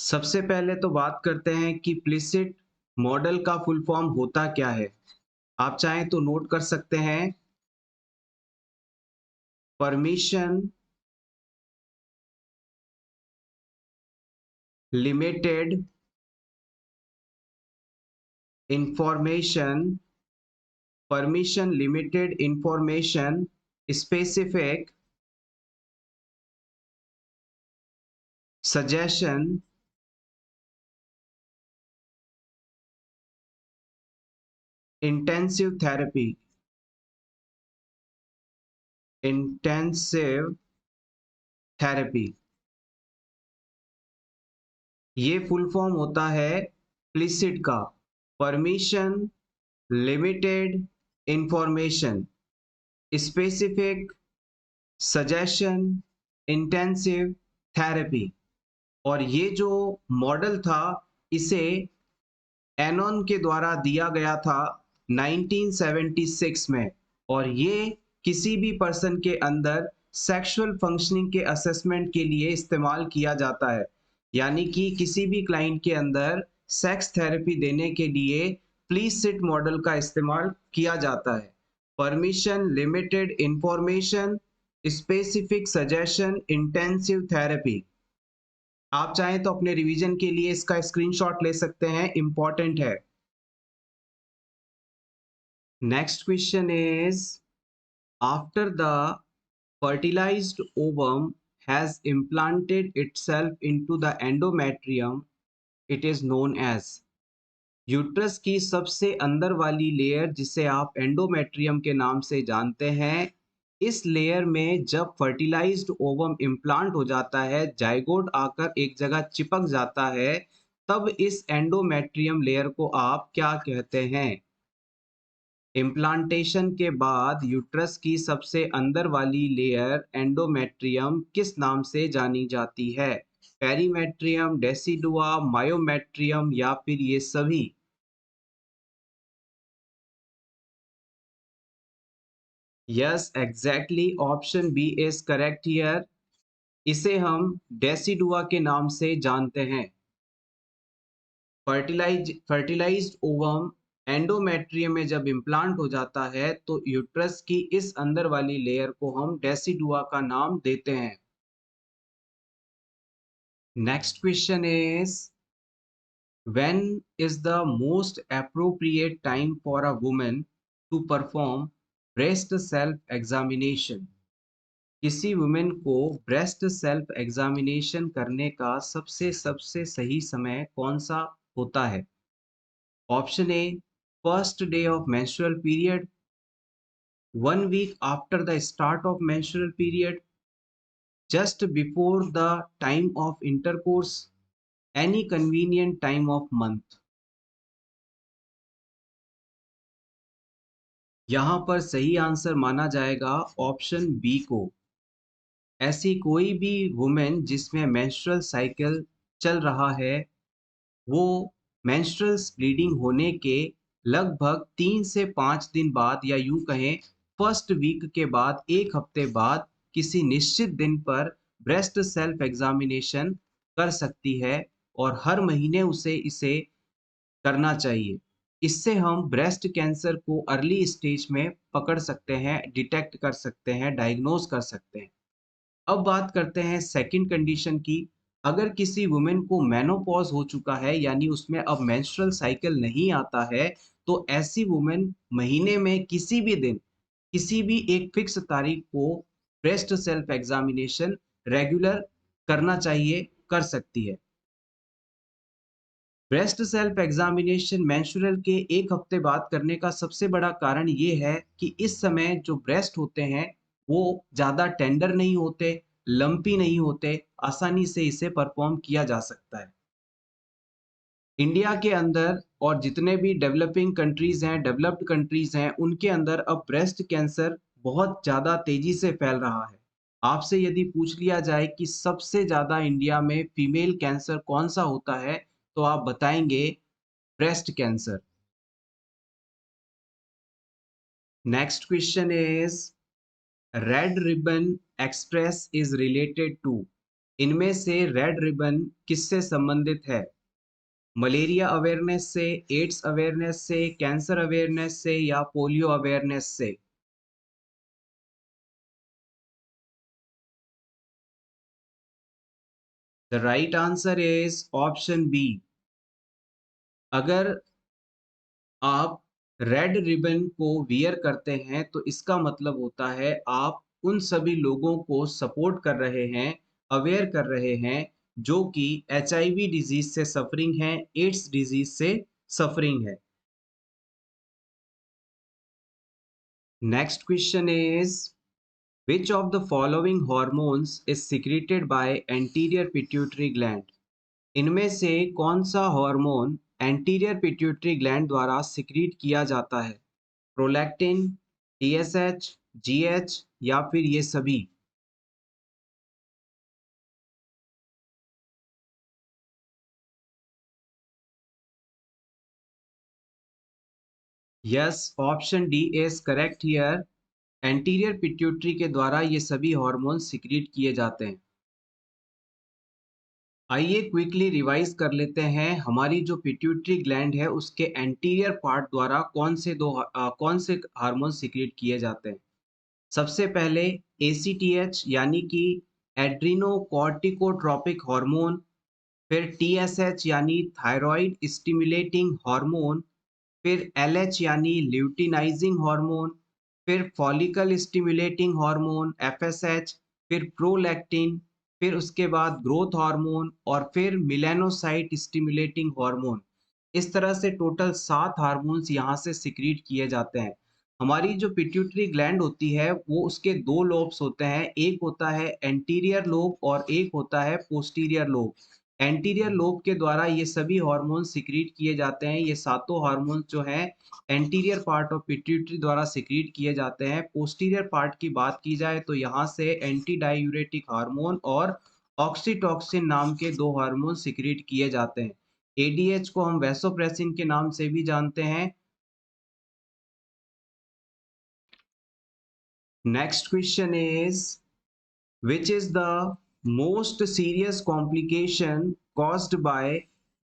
सबसे पहले तो बात करते हैं कि प्लिसिट मॉडल का फुल फॉर्म होता क्या है। आप चाहें तो नोट कर सकते हैं। Permission limited information, permission limited information specific suggestion intensive therapy, intensive therapy, ये फुल फॉर्म होता है प्लिसिट का। Permission limited information specific suggestion intensive therapy. और ये जो मॉडल था, इसे एनॉन के द्वारा दिया गया था 1976 में। और ये किसी भी पर्सन के अंदर सेक्सुअल फंक्शनिंग के असेसमेंट के लिए इस्तेमाल किया जाता है। यानी कि किसी भी क्लाइंट के अंदर सेक्स थेरेपी देने के लिए प्लीसिट मॉडल का इस्तेमाल किया जाता है। Permission limited information specific suggestion intensive therapy. आप चाहें तो अपने रिवीजन के लिए इसका स्क्रीनशॉट ले सकते हैं, इंपॉर्टेंट है। Next question is, after the fertilized ovum has implanted itself into the endometrium, it is known as। Uterus की सबसे अंदर वाली लेयर, जिसे आप एंडोमेट्रियम के नाम से जानते हैं, इस लेयर में जब फर्टिलाइज्ड ओवम इम्प्लांट हो जाता है, जाइगोट आकर एक जगह चिपक जाता है, तब इस एंडोमेट्रियम लेयर को आप क्या कहते हैं? इम्प्लांटेशन के बाद यूट्रस की सबसे अंदर वाली लेयर एंडोमेट्रियम किस नाम से जानी जाती है? पेरीमेट्रियम, डेसिडुआ, मायोमेट्रियम या फिर ये सभी? Yes, exactly, option B is correct here. इसे हम डेसिडुआ के नाम से जानते हैं। फर्टिलाइज्ड ओवम एंडोमेट्रियम में जब इम्प्लांट हो जाता है, तो यूट्रस की इस अंदर वाली लेयर को हम डेसिडुआ का नाम देते हैं। Next question is, when is the most appropriate time for a woman to perform breast self examination? किसी वुमेन को ब्रेस्ट सेल्फ एग्जामिनेशन करने का सबसे सबसे सही समय कौन सा होता है? Option A, first day of menstrual period, 1 week after the start of menstrual period, just before the time of intercourse, any convenient time of month. यहाँ पर सही आंसर माना जाएगा ऑप्शन बी को। ऐसी कोई भी वुमेन जिसमें मेंस्ट्रुअल साइकिल चल रहा है, वो मेंस्ट्रुअल ब्लीडिंग होने के लगभग 3 से 5 दिन बाद, या यूं कहें फर्स्ट वीक के बाद, 1 हफ्ते बाद, किसी निश्चित दिन पर ब्रेस्ट सेल्फ एग्जामिनेशन कर सकती है। और हर महीने उसे इसे करना चाहिए। इससे हम ब्रेस्ट कैंसर को अर्ली स्टेज में पकड़ सकते हैं, डिटेक्ट कर सकते हैं, डायग्नोज कर सकते हैं। अब बात करते हैं सेकंड कंडीशन की। अगर किसी वुमेन को मेनोपॉज हो चुका है, यानी उसमें अब मेंस्ट्रुअल साइकिल नहीं आता है, तो ऐसी वुमेन महीने में किसी भी दिन, किसी भी एक फिक्स तारीख को ब्रेस्ट सेल्फ एग्जामिनेशन रेगुलर करना चाहिए, कर सकती है। ब्रेस्ट सेल्फ एग्जामिनेशन मेंस्ट्रुअल के 1 हफ्ते बाद करने का सबसे बड़ा कारण ये है कि इस समय जो ब्रेस्ट होते हैं, वो ज़्यादा टेंडर नहीं होते, लंपी नहीं होते, आसानी से इसे परफॉर्म किया जा सकता है। इंडिया के अंदर और जितने भी डेवलपिंग कंट्रीज़ हैं, डेवलप्ड कंट्रीज़ हैं, उनके अंदर अब ब्रेस्ट कैंसर बहुत ज़्यादा तेज़ी से फैल रहा है। आपसे यदि पूछ लिया जाए कि सबसे ज़्यादा इंडिया में फीमेल कैंसर कौन-सा होता है, तो आप बताएँगे breast cancer. Next question is, Red Ribbon Express is related to इनमें से रेड रिबन किससे संबंधित है? मलेरिया अवेयरनेस से, एड्स अवेयरनेस से, कैंसर अवेयरनेस से या पोलियो अवेयरनेस से? The right answer is option B. अगर आप रेड रिबन को वियर करते हैं तो इसका मतलब होता है आप उन सभी लोगों को सपोर्ट कर रहे हैं, अवेयर कर रहे हैं जो कि एचआईवी डिजीज से सफरिंग है, एड्स डिजीज से सफरिंग है। Next question is which of the following hormones is secreted by anterior pituitary gland? इनमें से कौन सा हार्मोन एंटीरियर पिट्यूटरी ग्लैंड द्वारा सिक्रीट किया जाता है? प्रोलैक्टिन, टीएसएच, जीएच या फिर ये सभी? Yes, option D is correct here. Anterior pituitary के द्वारा ये सभी हार्मोन सिक्रीट किए जाते हैं। आइए क्विकली रिवाइज कर लेते हैं हमारी जो पिट्यूटरी ग्लैंड है उसके एंटीरियर पार्ट द्वारा कौन से हार्मोन सिक्रीट किए जाते हैं। सबसे पहले एसीटीएच यानी कि एड्रीनोकॉर्टिकोट्रोपिक हार्मोन, फिर टीएसएच यानी थायराइड स्टिमुलेटिंग हार्मोन, फिर एलएच यानी ल्यूटिनाइजिंग हार्मोन, फिर फॉलिकल स्टिमुलेटिंग हार्मोन एफएसएच, फिर प्रोलैक्टिन, फिर उसके बाद ग्रोथ हार्मोन और फिर मिलेनोसाइट स्टिमुलेटिंग हार्मोन। इस तरह से टोटल 7 हार्मोन्स यहाँ से सिक्रीट किए जाते हैं। हमारी जो पिट्यूटरी ग्लैंड होती है वो उसके 2 लोब्स होते हैं, एक होता है एंटीरियर लोब और एक होता है पोस्टीरियर लोब। एंटीरियर लोब के द्वारा ये सभी हार्मोन सिक्रीट किए जाते हैं। ये सातों हार्मोन जो हैं एंटीरियर पार्ट ऑफ पिट्यूटरी द्वारा सिक्रीट किए जाते हैं। पोस्टीरियर पार्ट की बात की जाए तो यहाँ से एंटी डायूरेटिक हार्मोन और ऑक्सीटोसिन नाम के 2 हार्मोन सिक्रीट किए जाते हैं। एडीएच को हम वैसोप्रेसिन के नाम से भी जानते हैं। Next question is which is the most serious complication caused by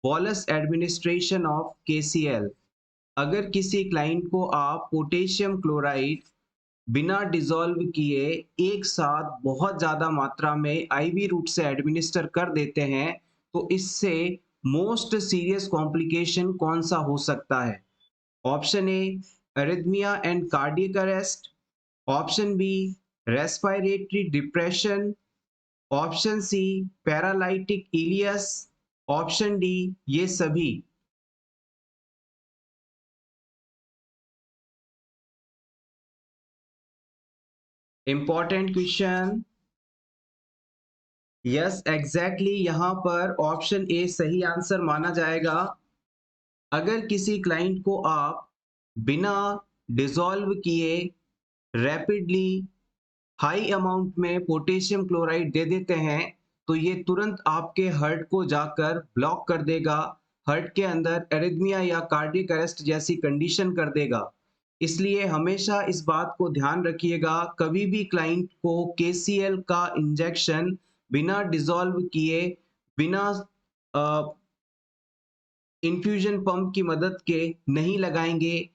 bolus administration of KCl? अगर किसी क्लाइंट को आप पोटेशियम क्लोराइड बिना डिसॉल्व किए एक साथ बहुत ज्यादा मात्रा में आईवी रूट से एडमिनिस्टर कर देते हैं तो इससे मोस्ट सीरियस कॉम्प्लिकेशन कौन सा हो सकता है? Option A arrhythmia and cardiac arrest, option B respiratory depression, option C paralytic ileus, option D ये सभी। Important question. यस एग्जैक्टली, यहां पर ऑप्शन ए सही आंसर माना जाएगा। अगर किसी क्लाइंट को आप बिना डिसॉल्व किए रैपिडली हाई अमाउंट में पोटेशियम क्लोराइड दे देते हैं तो ये तुरंत आपके हार्ट को जाकर ब्लॉक कर देगा, हार्ट के अंदर एरिथमिया या कार्डियक अरेस्ट जैसी कंडीशन कर देगा। इसलिए हमेशा इस बात को ध्यान रखिएगा, कभी भी क्लाइंट को केसीएल का इंजेक्शन बिना डिसॉल्व किए, बिना इन्फ्यूजन पंप की मदद के नहीं लगाएंगे।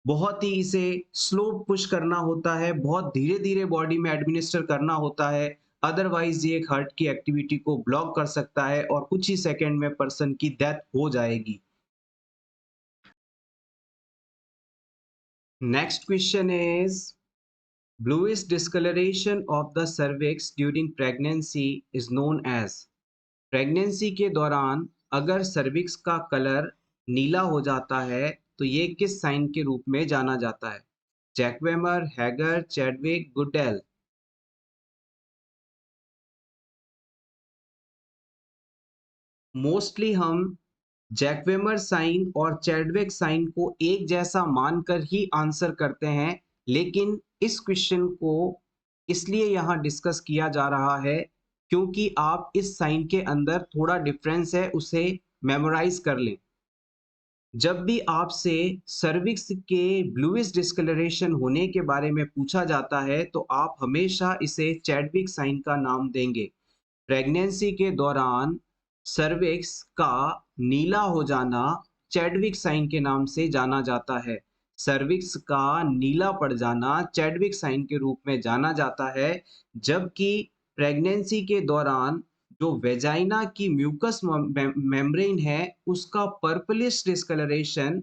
बहुत ही इसे स्लो पुश करना होता है, बहुत धीरे-धीरे बॉडी में एडमिनिस्टर करना होता है, अदरवाइज़ ये हार्ट की एक्टिविटी को ब्लॉक कर सकता है और कुछ ही सेकंड में पर्सन की डेथ हो जाएगी। Next question is bluish discoloration of the cervix during pregnancy is known as। Pregnancy के दौरान अगर सर्विक्स का कलर नीला हो जाता है तो ये किस साइन के रूप में जाना जाता है? जैकवेमर, हैगर, चैडविक, गुडेल? मोस्टली हम जैकवेमर साइन और चैडविक साइन को एक जैसा मानकर ही आंसर करते हैं, लेकिन इस क्वेश्चन को इसलिए यहाँ डिस्कस किया जा रहा है क्योंकि आप इस साइन के अंदर थोड़ा डिफरेंस है उसे मेमोराइज कर लें। जब भी आपसे सर्विक्स के ब्लूइश डिस्कलरेशन होने के बारे में पूछा जाता है तो आप हमेशा इसे चैडविक साइन का नाम देंगे। प्रेगनेंसी के दौरान सर्विक्स का नीला हो जाना चैडविक साइन के नाम से जाना जाता है। सर्विक्स का नीला पड़ जाना चैडविक साइन के रूप में जाना जाता है, जबकि प्रेगनेंसी के दौरान जो वेजाइना की म्यूकस मेम्ब्रेन है, उसका पर्पलिश डिस्कलरेशन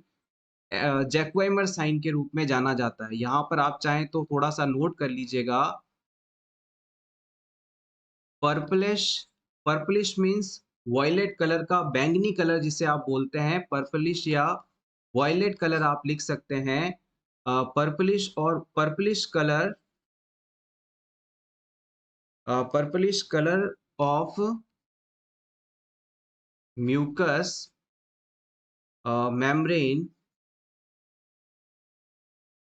जैक्वाइमर साइन के रूप में जाना जाता है। यहाँ पर आप चाहें तो थोड़ा-सा नोट कर लीजिएगा। Purplish purplish means violet colour का, बैंगनी कलर जिसे आप बोलते हैं, पर्पलिश या वॉयलेट कलर आप लिख सकते हैं। पर्पलिश और purplish colour of mucous membrane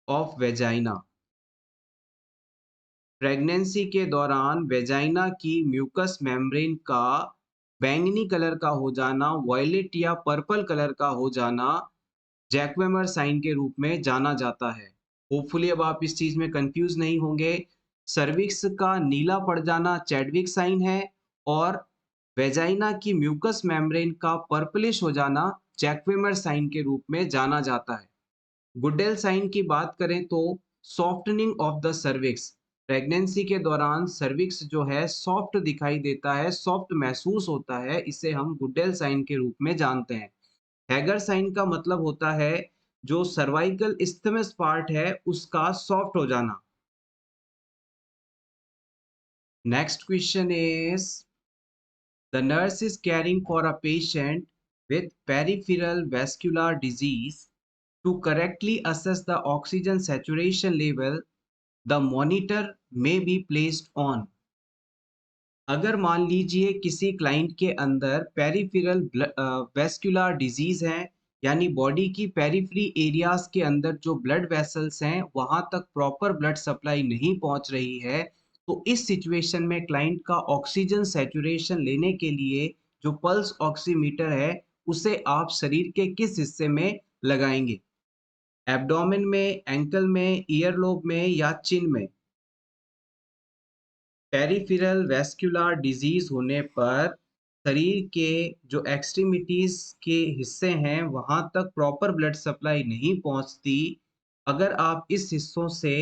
of vagina. Pregnancy के दौरान वेजाइना की म्यूकस मेम्ब्रेन का बैंगनी कलर का हो जाना, वॉयलेट या पर्पल कलर का हो जाना जैक्वेमर साइन के रूप में जाना जाता है। होपफुली अब आप इस चीज में कंफ्यूज नहीं होंगे। सर्विक्स का नीला पड़ जाना चैडविक साइन है और वेजाइना की म्यूकस मेम्ब्रेन का पर्पलिश हो जाना जैक्वेमर साइन के रूप में जाना जाता है। गुडेल साइन की बात करें तो softening of the cervix, pregnancy के दौरान सर्विक्स जो है सॉफ्ट दिखाई देता है, सॉफ्ट महसूस होता है, इसे हम गुडेल साइन के रूप में जानते हैं। हैगर साइन का मतलब होता है जो सर्वाइकल इस्थमस पार्ट है उसका सॉफ्ट हो जाना। Next question is the nurse is caring for a patient with peripheral vascular disease. To correctly assess the oxygen saturation level, the monitor may be placed on. अगर मान लीजिए किसी client के अंदर पेरिफेरल वेस्कुलर डिजीज है, यानी body की periphery areas के अंदर जो ब्लड वेसल्स हैं वहां तक प्रॉपर ब्लड सप्लाई नहीं पहुंच रही है, तो इस सिचुएशन में क्लाइंट का ऑक्सीजन सैचुरेशन लेने के लिए जो पल्स ऑक्सीमीटर है उसे आप शरीर के किस हिस्से में लगाएंगे? एब्डोमेन में, एंकल में, ईयरलोब में या चिन में? पेरिफेरल वैस्कुलर डिजीज होने पर शरीर के जो एक्सट्रीमिटीज के हिस्से हैं वहां तक प्रॉपर ब्लड सप्लाई नहीं पहुंचती। अगर आप इस हिस्सों से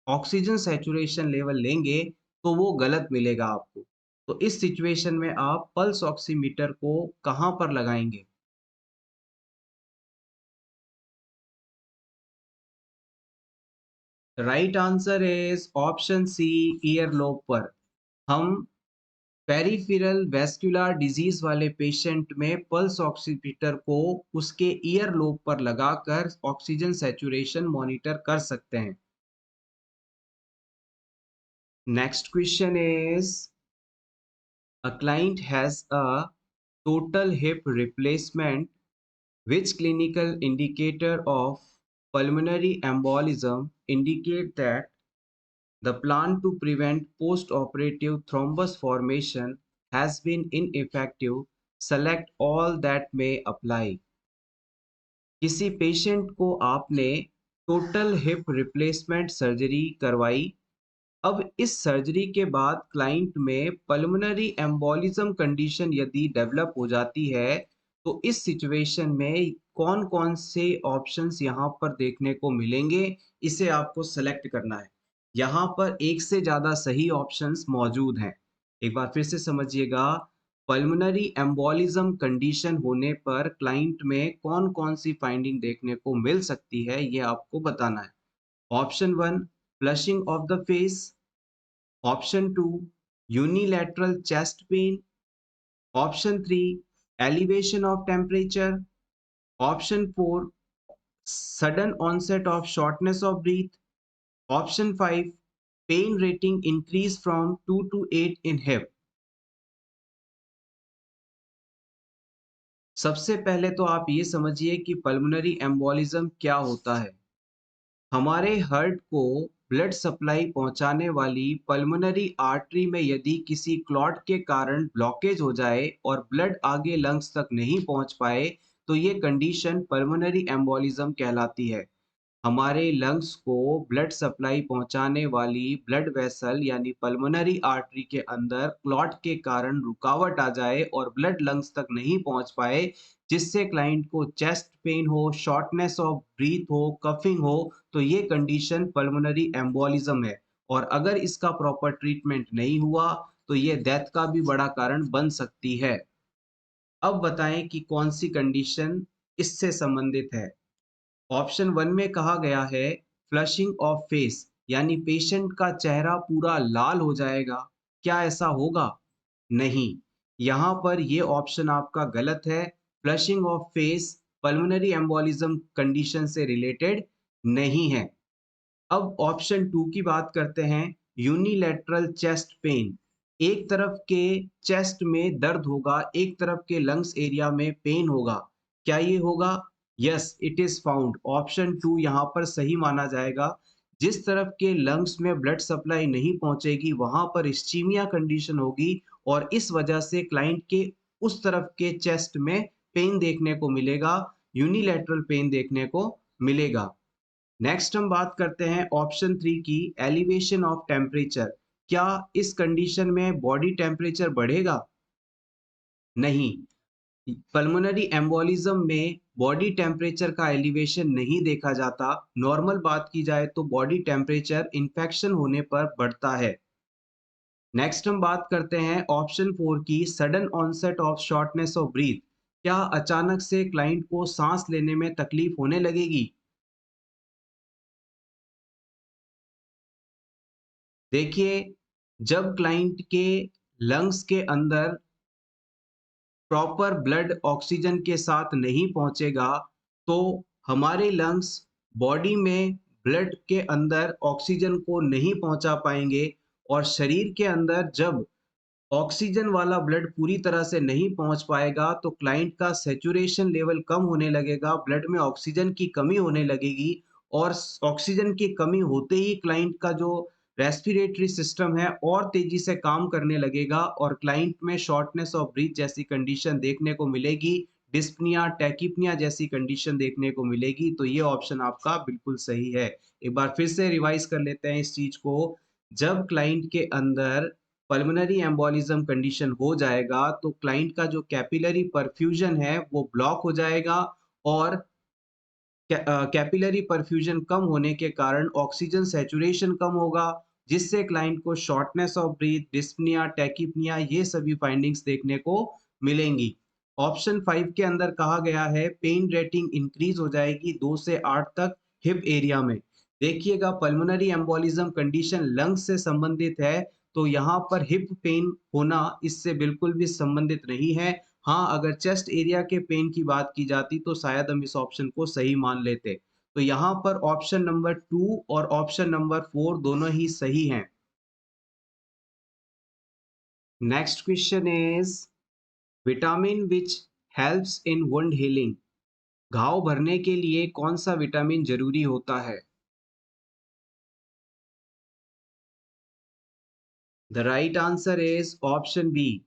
ऑक्सीजन सैचुरेशन लेवल लेंगे तो वो गलत मिलेगा आपको। तो इस सिचुएशन में आप पल्स ऑक्सीमीटर को कहां पर लगाएंगे? Right answer is option C, earlobe पर। हम पेरिफेरल वैस्कुलर डिजीज वाले पेशेंट में पल्स ऑक्सीमीटर को उसके ईयर लोब पर लगाकर ऑक्सीजन सैचुरेशन मॉनिटर कर सकते हैं। Next question is a client has a total hip replacement, which clinical indicator of pulmonary embolism indicate that the plan to prevent post-operative thrombus formation has been ineffective? Select all that may apply. किसी patient को आपने total hip replacement surgery करवाई। अब इस surgery के बाद client में pulmonary embolism condition यदि डेवलप हो जाती है, तो इस सिचुएशन में कौन-कौन से ऑप्शंस यहाँ पर देखने को मिलेंगे, इसे आपको सेलेक्ट करना है। यहाँ पर एक से ज़्यादा सही ऑप्शंस मौजूद हैं। एक बार फिर से समझिएगा, पल्मोनरी एम्बोलिज्म कंडीशन होने पर क्लाइंट में कौन-कौन सी फाइंडिंग देखने को मिल सकती है, ये आपको बताना है। Option 1, flushing of the face. Option 2, unilateral chest pain. Option 3, elevation of temperature. Option 4, sudden onset of shortness of breath. Option 5, pain rating increase from 2 to 8 in hip. सबसे पहले तो आप ये समझिए कि पल्मोनरी एम्बोलिज्म क्या होता है। हमारे हार्ट को ब्लड सप्लाई पहुंचाने वाली पल्मोनरी आर्टरी में यदि किसी क्लॉट के कारण ब्लॉकेज हो जाए और ब्लड आगे लंग्स तक नहीं पहुंच पाए, तो ये कंडीशन पल्मोनरी एम्बोलिज्म कहलाती है। हमारे लंग्स को ब्लड सप्लाई पहुंचाने वाली ब्लड वेसल यानी पल्मोनरी आर्टरी के अंदर क्लॉट के कारण रुकावट आ जाए और ब्लड लंग्स तक नहीं पहुंच पाए, जिससे क्लाइंट को चेस्ट पेन हो, शॉर्टनेस ऑफ ब्रीथ हो, कफिंग हो, तो ये कंडीशन पल्मोनरी एम्बोलिज्म है। और अगर इसका प्रॉपर ट्रीटमेंट नहीं हुआ तो ये डेथ का भी बड़ा कारण बन सकती है। अब बताएं कि कौन सी कंडीशन इससे संबंधित है। ऑप्शन 1 में कहा गया है फ्लशिंग ऑफ फेस, यानी पेशेंट का चेहरा पूरा लाल हो जाएगा। क्या ऐसा होगा? नहीं। यहाँ पर ये ऑप्शन आपका गलत है। Flushing of face pulmonary embolism condition से रिलेटेड नहीं है। अब ऑप्शन 2 की बात करते हैं, यूनिलैटरल चेस्ट पेन। एक तरफ के चेस्ट में दर्द होगा, एक तरफ के लंग्स एरिया में पेन होगा। क्या ये होगा? Yes, it is found. Option 2 यहाँ पर सही माना जाएगा। जिस तरफ के लंग्स में ब्लड सप्लाई नहीं पहुंचेगी, वहां पर इस्चीमिया कंडीशन होगी और इस वजह से क्लाइंट के उस तरफ के चेस्ट में पेन देखने को मिलेगा, यूनिलैटरल पेन देखने को मिलेगा। नेक्स्ट हम बात करते हैं ऑप्शन 3 की, एलिवेशन ऑफ टेम्परेचर। क्या इस कंडीशन में बॉडी टेम्परेचर बढ़ेगा? नहीं। पल्मोनरी एम्बोलिज्म में बॉडी टेम्परेचर का एलिवेशन नहीं देखा जाता। नॉर्मल बात की जाए तो बॉडी टेम्परेचर इन्फेक्शन होने पर बढ़ता है। नेक्स्ट हम बात करते हैं ऑप्शन 4 की, sudden onset of shortness of breath. क्या अचानक से क्लाइंट को सांस लेने में तकलीफ होने लगेगी? देखिए, जब क्लाइंट के लंग्स के अंदर प्रॉपर ब्लड ऑक्सीजन के साथ नहीं पहुंचेगा, तो हमारे लंग्स बॉडी में ब्लड के अंदर ऑक्सीजन को नहीं पहुंचा पाएंगे और शरीर के अंदर जब ऑक्सीजन वाला ब्लड पूरी तरह से नहीं पहुंच पाएगा तो क्लाइंट का सैचुरेशन लेवल कम होने लगेगा, ब्लड में ऑक्सीजन की कमी होने लगेगी और ऑक्सीजन की कमी होते ही क्लाइंट का जो रेस्पिरेटरी सिस्टम है और तेजी से काम करने लगेगा और क्लाइंट में शॉर्टनेस ऑफ ब्रीथ जैसी कंडीशन देखने को मिलेगी, डिस्पनिया, टैकिपनिया जैसी कंडीशन देखने को मिलेगी। तो ये ऑप्शन आपका बिल्कुल सही है। एक बार फिर से रिवाइज कर लेते हैं इस चीज को। जब क्लाइंट के अंदर पल्मोनरी एम्बोलिज्म कंडीशन हो जाएगा तो क्लाइंट का जो कैपिलरी परफ्यूजन है वो ब्लॉक हो जाएगा और कैपिलरी परफ्यूजन कम होने के कारण ऑक्सीजन सैचुरेशन कम होगा, जिससे क्लाइंट को shortness of breathe, dyspnoea, tachypnoea ये सभी फाइंडिंग्स देखने को मिलेंगी। ऑप्शन 5 के अंदर कहा गया है पेन रेटिंग इंक्रीज हो जाएगी 2 से 8 तक हिप एरिया में। देखिएगा, पल्मोनरी एम्बोलिज्म कंडीशन लंग्स से संबंधित है, तो यहाँ पर हिप पेन होना इससे बिल्कुल भी संबंधित नहीं है। हाँ, अगर चेस्ट एरिया के पेन की बात की जाती तो शायद हम इस ऑप्शन को सही मान लेते। तो यहाँ पर ऑप्शन नंबर 2 और ऑप्शन नंबर 4 दोनों ही सही हैं। Next question is vitamin which helps in wound healing. घाव भरने के लिए कौन सा विटामिन जरूरी होता है? The right answer is option B.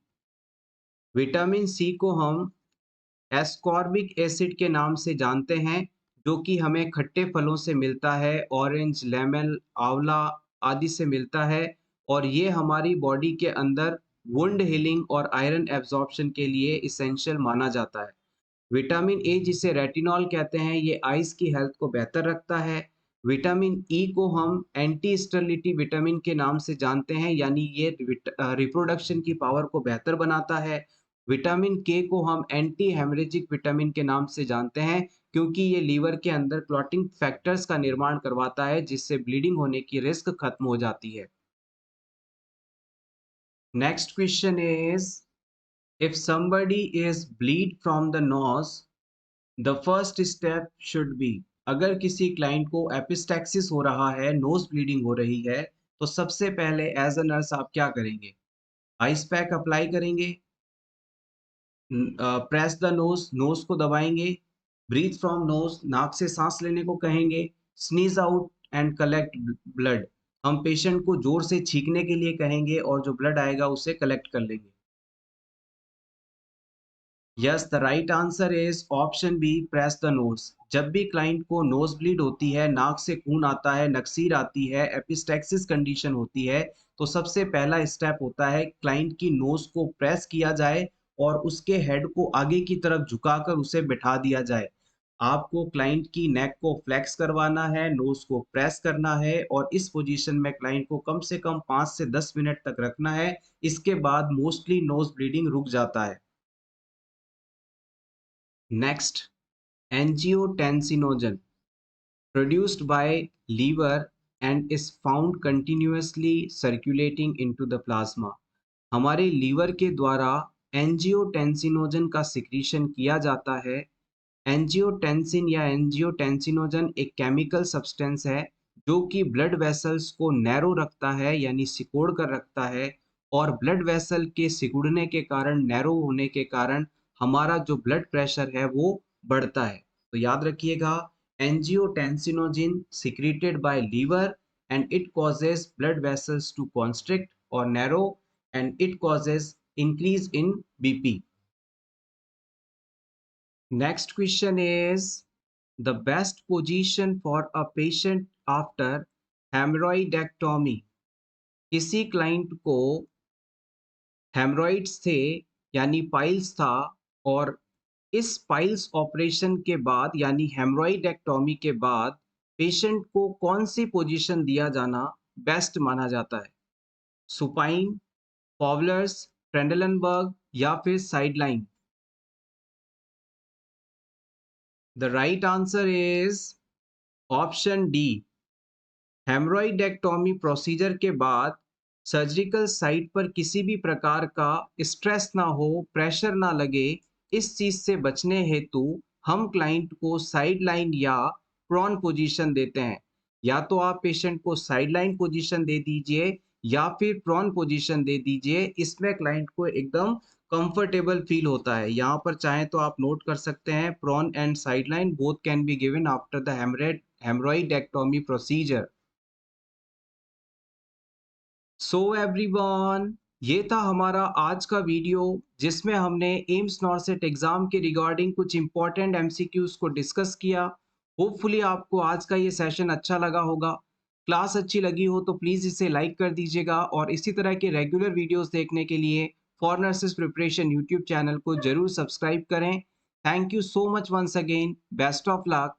Vitamin C को हम एस्कॉर्बिक एसिड के नाम से जानते हैं, जो कि हमें खट्टे फलों से मिलता है, ऑरेंज, लेमन, आंवला आदि से मिलता है और ये हमारी बॉडी के अंदर वुंड हीलिंग और आयरन एब्जॉर्प्शन के लिए इसेंशियल माना जाता है। विटामिन ए जिसे रेटिनॉल कहते हैं, ये आइज़ की हेल्थ को बेहतर रखता है। विटामिन ई को हम एंटी स्टेरिलिटी विटामिन के नाम से जानते हैं, यानी ये रिप्रोडक्शन की पावर को बेहतर बनाता है। विटामिन के को हम एंटी हेमरेजिक विटामिन के नाम से जानते हैं, क्योंकि ये लीवर के अंदर क्लॉटिंग फैक्टर्स का निर्माण करवाता है, जिससे ब्लीडिंग होने की रिस्क खत्म हो जाती है। Next question is, if somebody is bleed from the nose, the first step should be. अगर किसी क्लाइंट को एपिस्टैक्सिस हो रहा है, नोज ब्लीडिंग हो रही है, तो सबसे पहले एज अ नर्स आप क्या करेंगे? आइस पैक अप्लाई करेंगे, प्रेस द नोज, नोज को दबाएंगे, ब्रीथ फ्रॉम नोज, नाक से सांस लेने को कहेंगे, sneeze out and collect blood. हम पेशेंट को जोर से छींकने के लिए कहेंगे और जो ब्लड आएगा उसे कलेक्ट कर लेंगे। Yes, the right answer is option B, press the nose. जब भी क्लाइंट को नोज ब्लीड होती है, नाक से खून आता है, नक्सीर आती है, एपिस्टेक्सिस कंडीशन होती है, तो सबसे पहला स्टेप होता है क्लाइंट की नोज को प्रेस किया जाए और उसके हेड को आगे की तरफ झुकाकर उसे बिठा दिया जाए। आपको क्लाइंट की नेक को फ्लेक्स करवाना है, नोज को प्रेस करना है और इस पोजीशन में क्लाइंट को कम से कम 5 से 10 मिनट तक रखना है। इसके बाद मोस्टली नोज ब्लीडिंग रुक जाता है। Next, angiotensinogen produced by liver and is found continuously circulating into the plasma। हमारे लीवर के द्वारा एंजियोटेंसिनोजन का सिक्रीशन किया जाता है। एंजियोटेंसिन या एंजियोटेंसिनोजन एक केमिकल सब्सटेंस है जो कि ब्लड वेसल्स को नैरो रखता है, यानी सिकोड़ कर रखता है, और ब्लड वेसल के सिकुड़ने के कारण, नैरो होने के कारण हमारा जो ब्लड प्रेशर है वो बढ़ता है। तो याद रखिएगा, angiotensinogen secreted by liver and it causes blood vessels to constrict और narrow and it causes increase in BP. Next question is the best position for a patient after hemorrhoidectomy। किसी client को हेमरॉइड्स थे, यानी piles था, और इस piles operation के बाद यानी हेमरॉइडेक्टोमी के बाद पेशेंट को कौन सी पोजीशन दिया जाना बेस्ट माना जाता है? सुपाइन, फॉवलर्स, ट्रेंडलनबर्ग या फिर sideline? The right answer is option D. Haemorrhoidectomy procedure के बाद सर्जिकल साइट पर किसी भी प्रकार का स्ट्रेस ना हो, प्रेशर ना लगे, इस चीज से बचने हेतु हम क्लाइंट को साइड लाइन या प्रॉन पोजीशन देते हैं। या तो आप पेशेंट को साइड लाइन पोजीशन दे दीजिए या फिर प्रॉन पोजीशन दे दीजिए। इसमें क्लाइंट को एकदम कंफर्टेबल फील होता है। यहाँ पर चाहें तो आप नोट कर सकते हैं, prone and side line both can be given after the haemorrhoidectomy procedure. So everyone, ये था हमारा आज का वीडियो जिसमें हमने एम्स नॉरसेट एग्जाम के रिगार्डिंग कुछ इंपॉर्टेंट एमसीक्यूज को डिस्कस किया। होपफुली आपको आज का ये सेशन अच्छा लगा होगा। क्लास अच्छी लगी हो तो प्लीज़ इसे लाइक कर दीजिएगा और इसी तरह के रेगुलर वीडियोस देखने के लिए for nurses preparation YouTube channel को जरूर सब्सक्राइब करें। Thank you so much once again, best of luck.